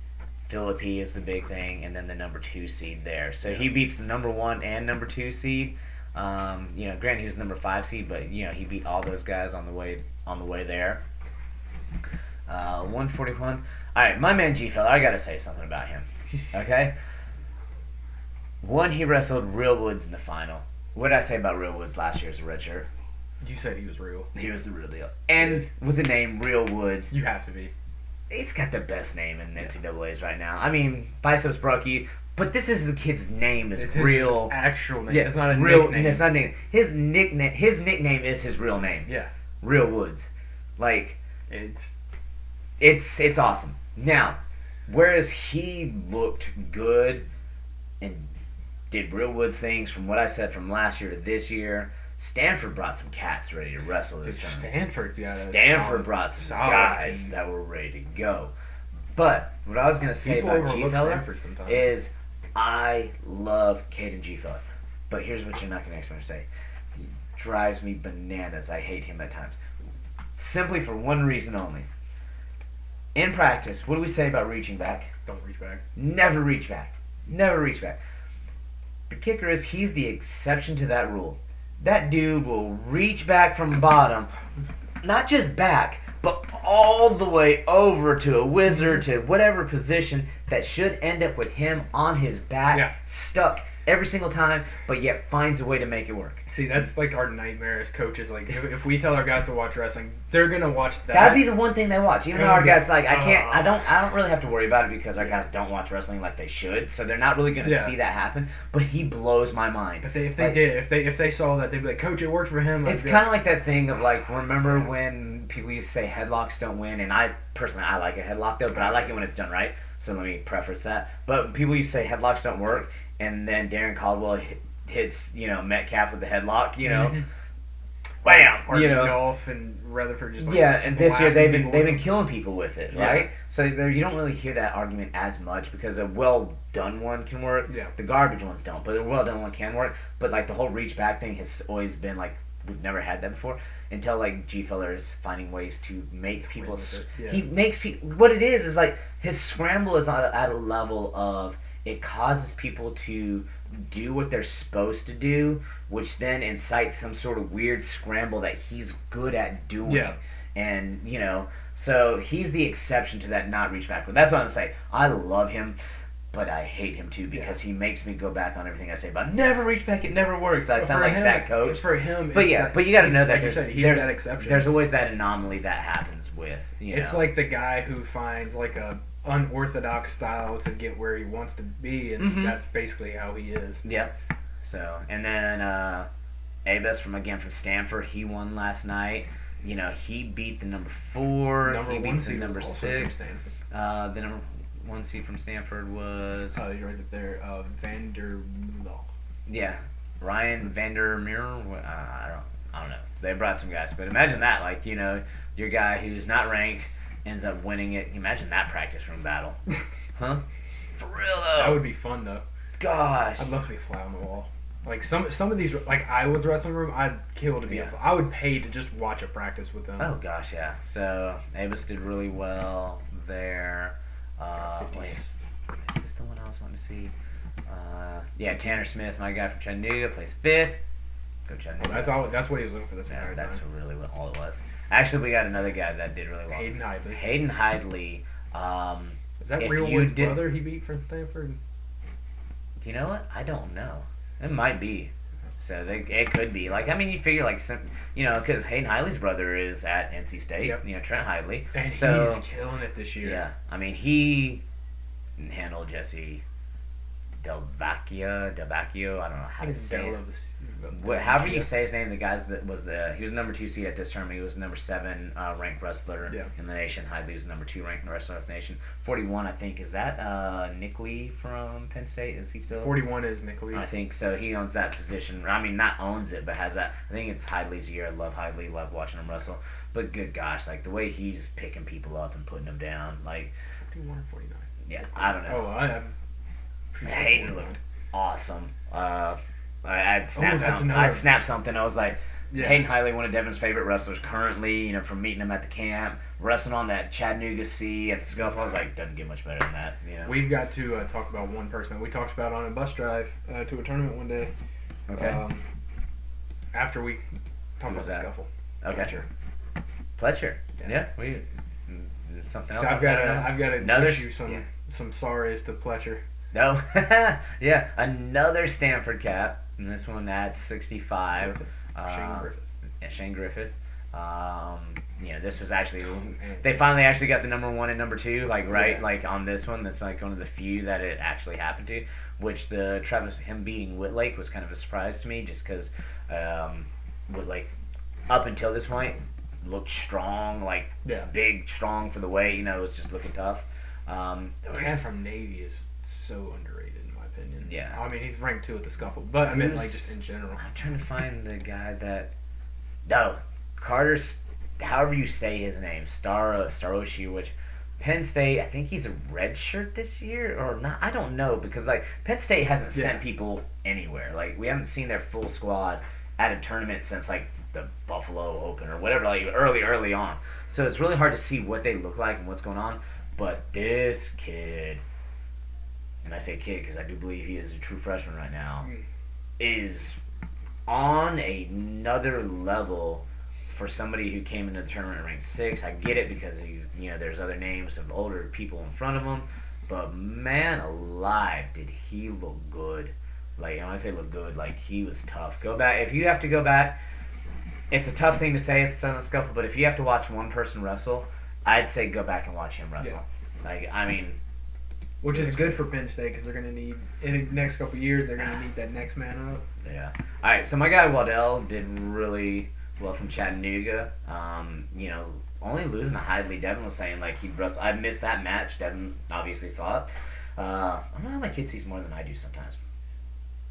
Philippi is the big thing, and then the number 2 seed there. So he beats the number 1 and number 2 seed. Granted he was number 5 seed, but he beat all those guys on the way there. 141. All right, my man G Fella, I gotta say something about him. Okay. One, he wrestled Real Woods in the final. What did I say about Real Woods last year as a redshirt?
You said he was real.
He was the real deal. And with the name Real Woods,
you have to be.
He's got the best name in NCAA's right now. I mean, biceps Brucky, but this is the kid's name is
it's
real.
His actual name.
Yeah,
it's not a
real
nickname.
It's not a name. His nickname is his real name.
Yeah.
Real Woods. Like it's awesome. Now, whereas he looked good and did Real Woods things from what I said from last year to this year, Stanford brought some cats ready to wrestle this tournament. Stanford brought some guys that were ready to go. But what I was going to say about G-Fella is I love Caden G-Fella. But here's what you're not going to expect me to say. He drives me bananas. I hate him at times. Simply for one reason only. In practice, what do we say about reaching back?
Don't reach back.
Never reach back. Never reach back. The kicker is he's the exception to that rule. That dude will reach back from bottom, not just back, but all the way over to a wizard, to whatever position that should end up with him on his back, stuck every single time, but yet finds a way to make it work.
See, that's like our nightmare as coaches. Like, if we tell our guys to watch wrestling, they're gonna watch that.
That'd be the one thing they watch. Even though our guys I don't really have to worry about it because our guys don't watch wrestling like they should, so they're not really gonna see that happen. But he blows my mind.
But if they saw that, they'd be like, Coach, it worked for him.
It's kind of like that thing of like, remember when people used to say headlocks don't win, and I personally like a headlock though, but I like it when it's done right. So let me preface that. But people used to say headlocks don't work. And then Darren Caldwell hits, Metcalf with the headlock,
Mm-hmm.
Bam!
Or Dolph and Rutherford just
and this year they've been killing people with it, right? So you don't really hear that argument as much because a well done one can work.
Yeah.
The garbage ones don't, but a well done one can work. But like the whole reach back thing has always been like we've never had that before until like G Feller is finding ways to make people. He makes people. What it is like his scramble is at a level of. It causes people to do what they're supposed to do, which then incites some sort of weird scramble that he's good at doing.
Yeah.
And, so he's the exception to that not reach backward. That's what I'm saying. I love him, but I hate him too because he makes me go back on everything I say about never reach back, it never works. I sound like that coach.
For him,
but but you got to know that
he's that exception.
There's always that anomaly that happens with,
It's like the guy who finds like a unorthodox style to get where he wants to be, and that's basically how he is.
Yep. So, and then Abus from Stanford, he won last night. He beat the number 4. He beat the number 6. The number 1 seed from Stanford was.
Oh, he's right up there. Vandermill.
Yeah, Ryan Vandermeer. I don't know. They brought some guys, but imagine that, like your guy who's not ranked. Ends up winning it. Imagine that practice room battle. Huh? For real, though.
That would be fun, though.
Gosh.
I'd love to be a fly on the wall. Like, some of these, like Iowa's wrestling room, I'd kill to be a fly. I would pay to just watch a practice with them.
Oh, gosh, yeah. So, Avis did really well there. Wait, is this the one I was wanting to see? Tanner Smith, my guy from Chattanooga, plays 5th. Go Chattanooga.
Well, that's what he was looking for this entire time.
That's really all it was. Actually, we got another guy that did really well. Hayden Hidley.
Is that Real Wood's brother he beat from Stanford?
You know what? I don't know. It might be. So it could be. Like, I mean, you figure like some, because Hayden Hidley's brother is at NC State.
Yep.
Trent Hidley.
And he's killing it this year.
Yeah. I mean, he handled Jesse Delvecchio. I don't know how to say it. However you say his name, the guys that he was number 2 seed at this tournament. He was number 7 ranked wrestler in the nation. Hidley was number 2 ranked wrestler in the nation. 41, I think, is that Nick Lee from Penn State? Is he still?
41 is Nick Lee.
I think so. He owns that position. I mean, not owns it, but has that. I think it's Hidley's year. I love Hidley. Love watching him wrestle. But good gosh, like the way he's picking people up and putting them down, like
51 or 49.
Yeah, I don't know.
Oh, I have.
Hayden looked awesome. I'd snap something. I was like, Hayden Hiley, one of Devin's favorite wrestlers currently, from meeting him at the camp, wrestling on that Chattanooga Sea at the Scuffle. I was like, doesn't get much better than that.
We've got to talk about one person we talked about on a bus drive to a tournament one day.
Okay.
After we talked about the Scuffle.
Okay. Pletcher. Yeah. Something else.
So I've got to issue some sorries to Pletcher.
No. Yeah. Another Stanford cap. And this one at 65.
Shane Griffith.
Yeah, Shane Griffith. This was actually they finally actually got the number 1 and number 2 on this one. That's like one of the few that it actually happened to. Which him beating Whitlake was kind of a surprise to me, just because Whitlake up until this point looked strong, big, strong for the weight. It was just looking tough.
The guy from Navy is so underrated in my opinion.
Yeah.
I mean, he's ranked 2 at the Scuffle, but I mean, just in general.
I'm trying to find the guy that. No, Carter's. However you say his name, Staroshi, which Penn State. I think he's a red shirt this year or not. I don't know because Penn State hasn't sent people anywhere. We haven't seen their full squad at a tournament since the Buffalo Open or whatever, early on. So it's really hard to see what they look like and what's going on. But this kid, and I say kid because I do believe he is a true freshman right now, is on another level for somebody who came into the tournament ranked 6. I get it because he's there's other names of older people in front of him, but man alive, did he look good. When I say look good, he was tough. Go back if you have to go back. It's a tough thing to say at the Southern Scuffle, but if you have to watch one person wrestle, I'd say go back and watch him wrestle. Yeah.
Which is good for Penn State because they're going to need, in the next couple of years, they're going to need that next man up.
Yeah. All right, so my guy Waddell did really well from Chattanooga. Only losing to Hidley. Devin was saying he'd wrestle. I missed that match. Devin obviously saw it. I don't know how my kid sees more than I do sometimes.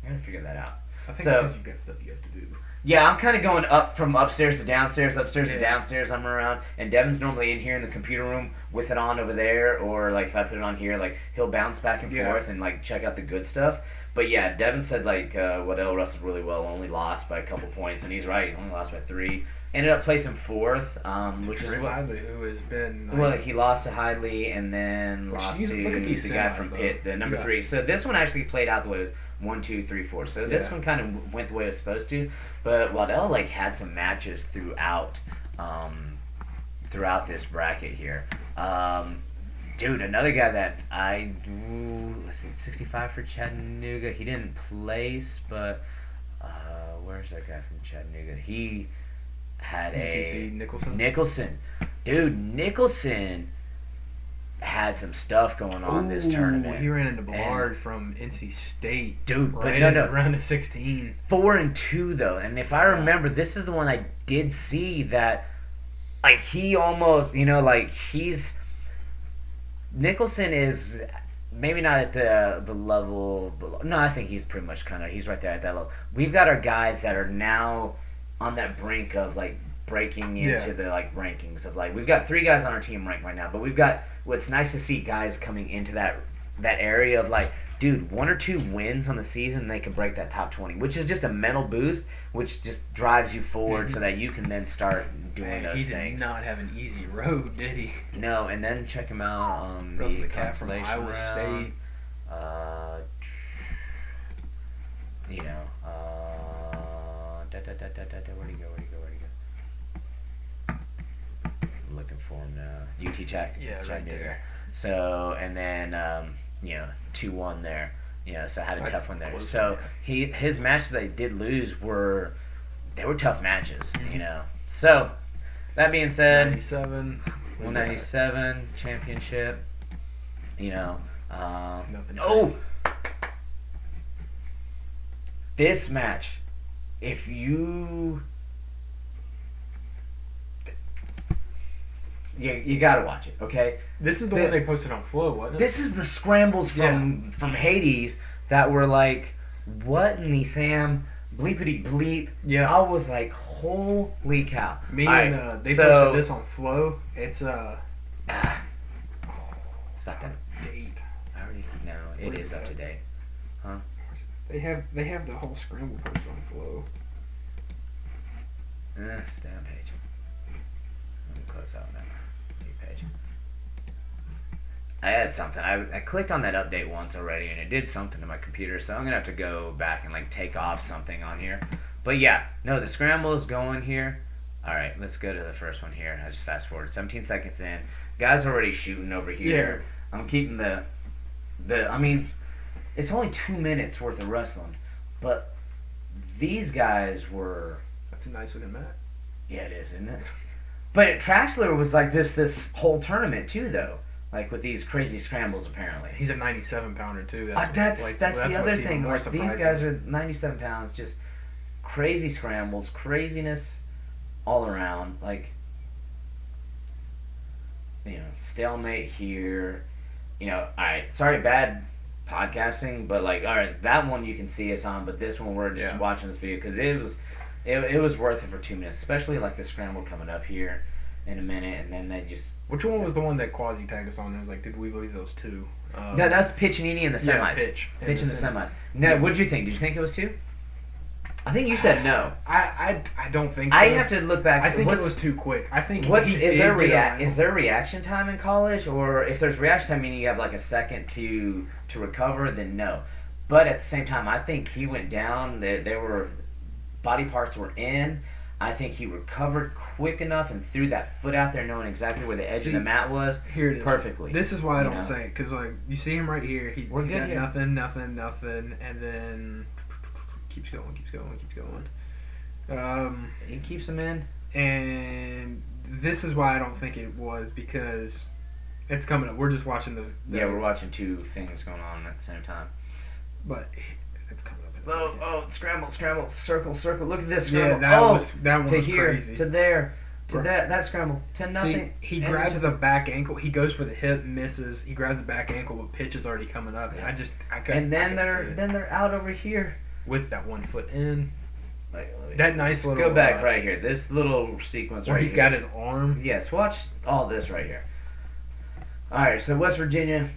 I gotta figure that out.
I think it's because you've got stuff you have to do.
Yeah, I'm kind of going up from upstairs to downstairs, to downstairs. I'm around, and Devin's normally in here in the computer room with it on over there, or if I put it on here, he'll bounce back and forth and check out the good stuff. But yeah, Devin said Waddell wrestled really well, only lost by a couple points, and he's right, only lost by 3. Ended up placing 4th, which is what
Hidley, who has been
he lost to Hidley and then lost to the guy from Pitt, the number 3. So this one actually played out the way 1, 2, 3, 4. So this one kind of went the way it was supposed to. But Waddell had some matches throughout this bracket here. Dude, another guy that let's see, 65 for Chattanooga. He didn't place, but where's that guy from Chattanooga? He had Nicholson. Dude, Nicholson had some stuff going on this tournament.
He ran into Ballard from NC State.
Dude,
right in the round of 16.
4-2 though, and if I remember, this is the one I did see that, he almost, he's Nicholson is maybe not at the level. No, I think he's pretty much he's right there at that level. We've got our guys that are now on that brink of breaking into the rankings of we've got 3 guys on our team ranked right now, but we've got what's nice to see guys coming into that area of dude, 1 or 2 wins on the season, they can break that top 20, which is just a mental boost, which just drives you forward so that you can then start doing those things.
He did not have an easy road, did he?
No, and then check him out on the
cat from Iowa
round.
State.
Where'd he go? I'm looking for him now. UT Chat.
Yeah, right there.
So, and then 2-1 there. So I had a tough one there. So his matches that he did lose were tough matches. So that being said, 197 championship.
Nothing.
This match, if you gotta watch it, okay?
This is the one they posted on Flow, wasn't it?
This is the scrambles from Hades that were what in the Sam bleepity bleep?
Yeah.
I was holy cow.
They posted this on Flow. It's
stop that.
Date.
I already know it is up to date, huh?
They have the whole scramble post on Flow.
Stay on page. Let me close out now. New page. I had something. I clicked on that update once already, and it did something to my computer, so I'm gonna have to go back and like take off something on here. But yeah, no, the scramble is going here. All right, let's go to the first one here. I just fast forward. 17 seconds in, guys already shooting over here. Yeah. I'm keeping the. I mean, it's only 2 minutes worth of wrestling, but these guys were.
That's a nice looking mat.
Yeah, it is, isn't it? But Traxler was like this whole tournament too, though. Like with these crazy scrambles, apparently.
He's a 97-pounder too.
That's the other thing. Like these guys are 97 pounds, just crazy scrambles, craziness all around. Like, stalemate here. All right. Sorry, bad podcasting, but like, all right, that one you can see us on, but this one we're just watching this video because it was worth it for 2 minutes, especially like the scramble coming up here in a minute, and then they just.
Which one was the one that Quasi tagged us on? It was like, did we believe those two?
That's Piccinini in the semis.
Yeah, pitch
in the semis. No, what did you think? Did you think it was two? I think you said no.
I don't think so.
I have to look back.
I think it was too quick. I think
is there reaction time in college, or if there's reaction time, meaning you have like a second to recover, then no. But at the same time, I think he went down. There were body parts were in. I think he recovered quick enough and threw that foot out there, knowing exactly where the edge of the mat was.
Here it is.
Perfectly.
This is why I don't say it, because like you see him right here. He's got
here.
nothing, and then keeps going.
He keeps him in.
And this is why I don't think it was, because it's coming up. We're just watching the
we're watching two things going on at the same time.
But it's coming up.
Scramble, circle. Look at this scramble.
Yeah, that one
to
was
here,
crazy.
To there, to that scramble, to nothing.
See, he grabs the back ankle. He goes for the hip, misses. He grabs the back ankle, but pitch is already coming up. And I couldn't.
And then they're out over here
with that 1 foot in. That nice little.
Go back right here. This little sequence
where
right
he's
here.
got his arm.
Yes, watch all this right here. All right, so West Virginia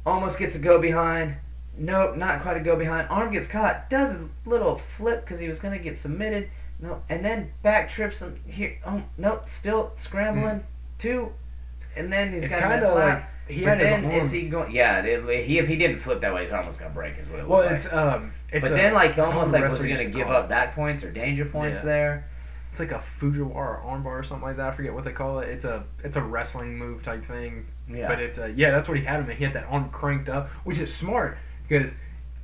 almost gets a go behind. Nope, not quite a go behind. Arm gets caught. Does a little flip because he was going to get submitted. No, and then back trips him here. Oh, nope, still scrambling. Two, and then he's got kind of like
he had his arm.
Is he going? Yeah, if he didn't flip that way, his arm was going to break. Is what it
looked
like.
It's
but then like almost like was he going to give up back points or danger points there?
It's like a Fujiwara armbar or something like that. I forget what they call it. It's a wrestling move type thing.
Yeah.
But it's that's what he had him in. He had that arm cranked up, which is smart because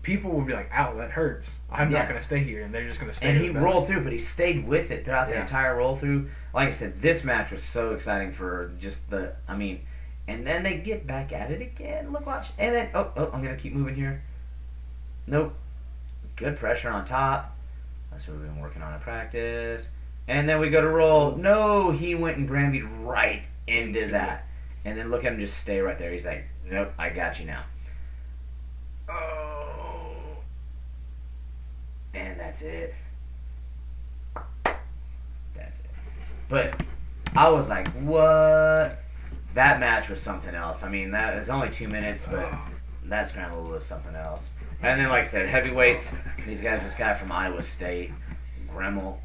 people will be like, "Ow, that hurts. I'm not going to stay here," and they're just going to stay.
And he rolled through, but he stayed with it throughout the entire roll through. Like I said, this match was so exciting for just and then they get back at it again. Look, watch, and then I'm going to keep moving here. Nope. Good pressure on top. That's what we've been working on in practice. And then we go to roll. No, he went and Grambied right into that. And then look at him just stay right there. He's like, nope, I got you now. Oh. And that's it. That's it. But I was like, what? That match was something else. I mean, that was only 2 minutes, but that scramble was something else. And then, like I said, heavyweights. These guys, this guy from Iowa State, Gremmel.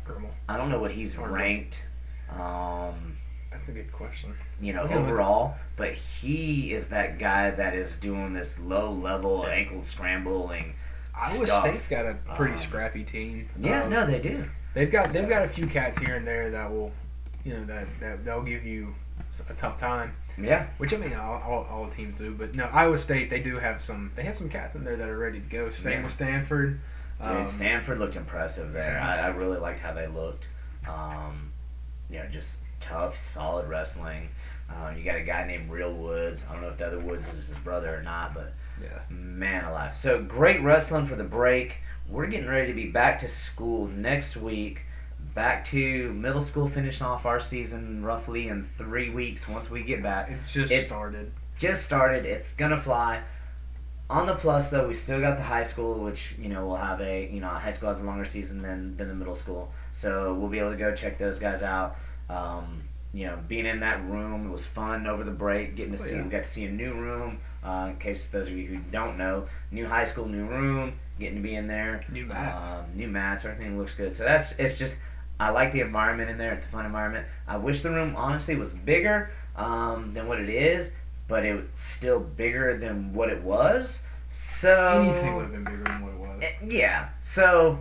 I don't know what he's ranked.
That's a good question.
Overall, but he is that guy that is doing this low-level ankle scrambling
Iowa
stuff.
State's got a pretty scrappy team.
Yeah, no, they do.
They've got a few cats here and there that will, that they'll give you a tough time.
Yeah.
Which I mean, all teams do, but no, Iowa State they have some cats in there that are ready to go. Same with Stanford.
Stanford looked impressive there. I really liked how they looked. Just tough, solid wrestling. You got a guy named Real Woods. I don't know if the other Woods is his brother or not, but man alive. So great wrestling for the break. We're getting ready to be back to school next week. Back to middle school, finishing off our season roughly in 3 weeks once we get back.
It's started.
Just started. It's going to fly. On the plus, though, we still got the high school, which, we'll have high school has a longer season than the middle school. So we'll be able to go check those guys out. being in that room, it was fun over the break. We got to see a new room. In case those of you who don't know, new high school, new room, getting to be in there.
New mats.
Everything looks good. So it's just, I like the environment in there. It's a fun environment. I wish the room honestly was bigger than what it is, but it's still bigger than what it was. So
anything would have been bigger than what it was.
Yeah. So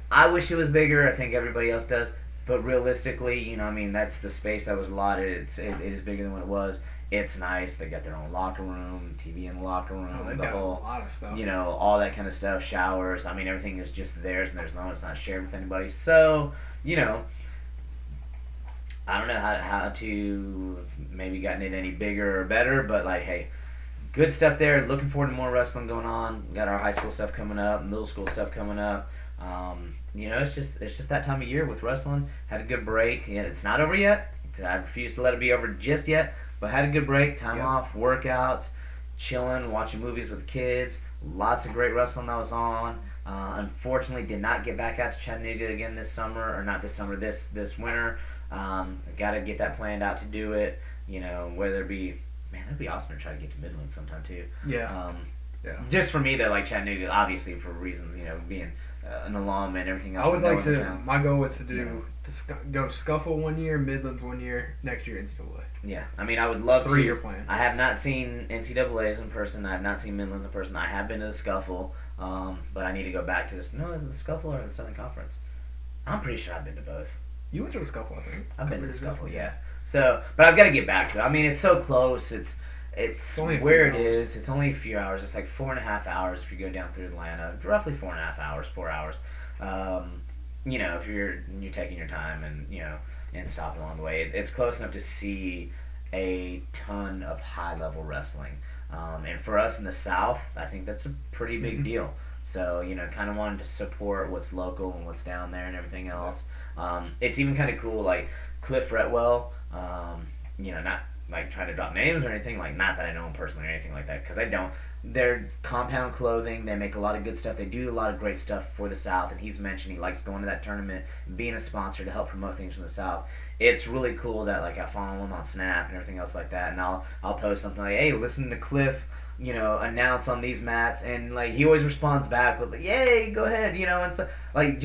I wish it was bigger. I think everybody else does. But realistically, that's the space that was allotted. It is bigger than what it was. It's nice. They got their own locker room, TV in the locker room,
they've got a lot of stuff.
All that kind of stuff. Showers. Everything is just theirs, and it's not shared with anybody. So, I don't know how to maybe gotten it any bigger or better, but hey, good stuff there. Looking forward to more wrestling going on. Got our high school stuff coming up, middle school stuff coming up. It's just that time of year with wrestling. Had a good break. Yeah, it's not over yet. I refuse to let it be over just yet. But had a good break, time off, workouts, chilling, watching movies with the kids. Lots of great wrestling that was on. Unfortunately, did not get back out to Chattanooga again this summer, or not this summer, this winter. Got to get that planned out to do it. Whether it be, it'd be awesome to try to get to Midland sometime too.
Yeah.
Just for me, though, Chattanooga, obviously for reasons, being an alum and everything else.
I would like to. My goal was to do go Scuffle 1 year, Midlands 1 year, next year NCAA.
Yeah, I would love to.
3-year plan.
I have not seen NCAA's in person. I have not seen Midlands in person. I have been to the Scuffle, but I need to go back to this. No, is it the Scuffle or the Southern Conference? I'm pretty sure I've been to both.
You went to the Scuffle, I think.
I've been to the Scuffle, yeah. So, but I've got to get back to it. It's so close. It's where it is. It's only a few hours. It's 4.5 hours if you go down through Atlanta. Roughly 4.5 hours, 4 hours. If you're taking your time and stopping along the way, it's close enough to see a ton of high level wrestling. And for us in the South, I think that's a pretty big deal. So kind of wanted to support what's local and what's down there and everything else. It's even kind of cool, Cliff Retwell. Not trying to drop names or anything, not that I know him personally or anything like that, because I don't. They're Compound Clothing. They make a lot of good stuff. They do a lot of great stuff for the South, and he's mentioned he likes going to that tournament, being a sponsor to help promote things from the South. It's really cool that I follow him on Snap and everything else like that, and I'll post something hey, listen to Cliff, announce on these mats, and he always responds back with yay, go ahead, and so that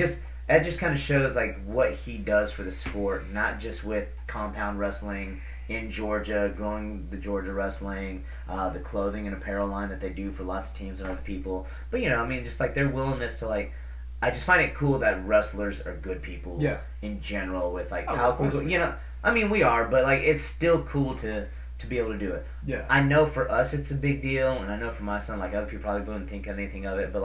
just kind of shows what he does for the sport, not just with Compound Wrestling in Georgia, growing the Georgia wrestling, the clothing and apparel line that they do for lots of teams and other people. But just their willingness to I just find it cool that wrestlers are good people.
Yeah.
In general, with how cool we are, but it's still cool to be able to do it.
Yeah.
I know for us it's a big deal, and I know for my son other people probably wouldn't think anything of it, but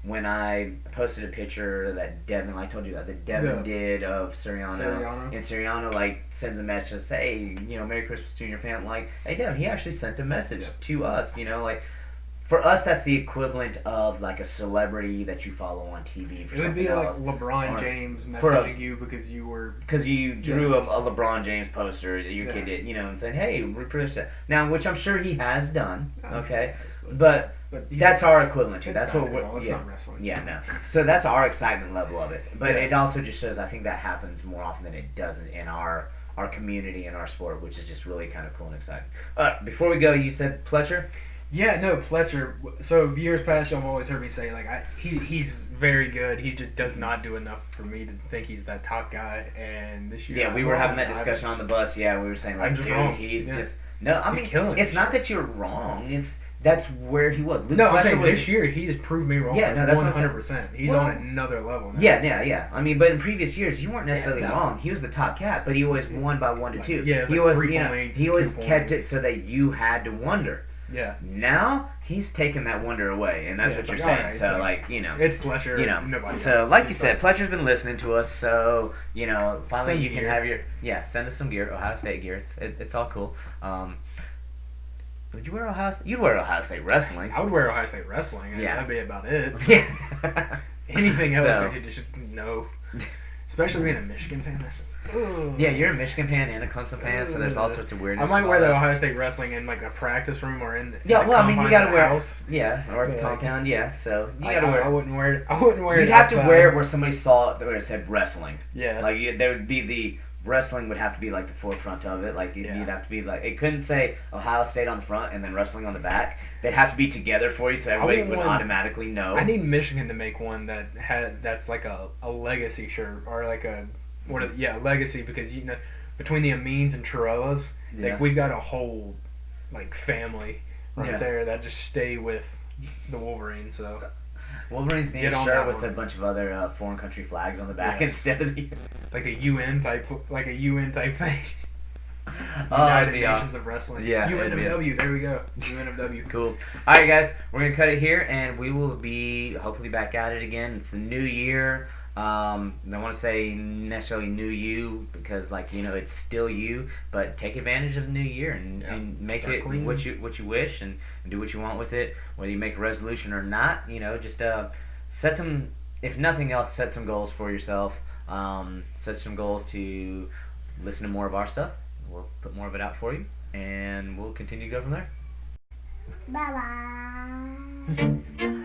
when I posted a picture that Devin, I told you that Devin did of Siriano. And Siriano sends a message, say, hey, Merry Christmas to your family. Hey, Devin, he actually sent a message to us. For us, that's the equivalent of a celebrity that you follow on TV for something else.
It would be LeBron James messaging you because you
drew a LeBron James poster that your kid did, and saying, hey, reproduce that. Now, which I'm sure he has done, okay, but that's our equivalent to. That's what we're.
It's not wrestling.
Yeah, no. So that's our excitement level of it. But it also just shows. I think that happens more often than it doesn't in our community and our sport, which is just really kind of cool and exciting. Before we go, you said Pletcher.
Yeah, no, Pletcher. So years past, y'all have always heard me say he's very good. He just does not do enough for me to think he's that top guy. And this year,
we were having that discussion on the bus. Yeah, we were saying
I'm just wrong.
He's just no.
He's killing.
It's not that you're wrong. That's where he was.
Luke I'm saying this year he's proved me wrong.
Yeah, no, that's
100%. He's on another level now.
Yeah. But in previous years, you weren't necessarily wrong. He was the top cat, but he always won by 1 to 2.
Yeah,
he always kept it so that you had to wonder.
Yeah.
Now he's taking that wonder away, and that's what you're saying. Right, so
it's Pletcher.
Nobody. So you said, Pletcher's been listening to us. So finally you can have your send us some gear, Ohio State gear. It's all cool. Would you wear Ohio State? You'd wear Ohio State wrestling.
I would wear Ohio State wrestling.
Yeah.
That'd be about it.
Yeah.
Anything else, you just no. Especially being a Michigan fan. That's just,
yeah, you're a Michigan fan and a Clemson fan, so there's all sorts of weirdness.
I might wear the Ohio State wrestling in a practice room or in
you gotta wear
house.
Or at the compound. Yeah, so you gotta wear.
I wouldn't wear it. I wouldn't wear it.
You'd have to wear it where somebody saw it where it said wrestling.
Yeah.
There would be wrestling would have to be like the forefront of it. Like you'd have to be like, it couldn't say Ohio State on the front and then wrestling on the back. They'd have to be together for you, so everybody would automatically know.
I need Michigan to make one that's like a legacy shirt, or like a legacy, because between the Amines and Torellas, like we've got a whole like family right there that just stay with the Wolverines. So
Wolverines need a shirt with a bunch of other foreign country flags on the back instead of the
like a UN type thing.
United
Nations of Wrestling.
Yeah,
UNFW. There we go. UNFW.
Cool. All right, guys, we're gonna cut it here, and we will be hopefully back at it again. It's the new year. I don't want to say necessarily new you, because it's still you, but take advantage of the new year and make it clean. what you wish, and do what you want with it. Whether you make a resolution or not, just set some, if nothing else, set some goals for yourself. Set some goals to listen to more of our stuff. We'll put more of it out for you, and we'll continue to go from there.
Bye-bye.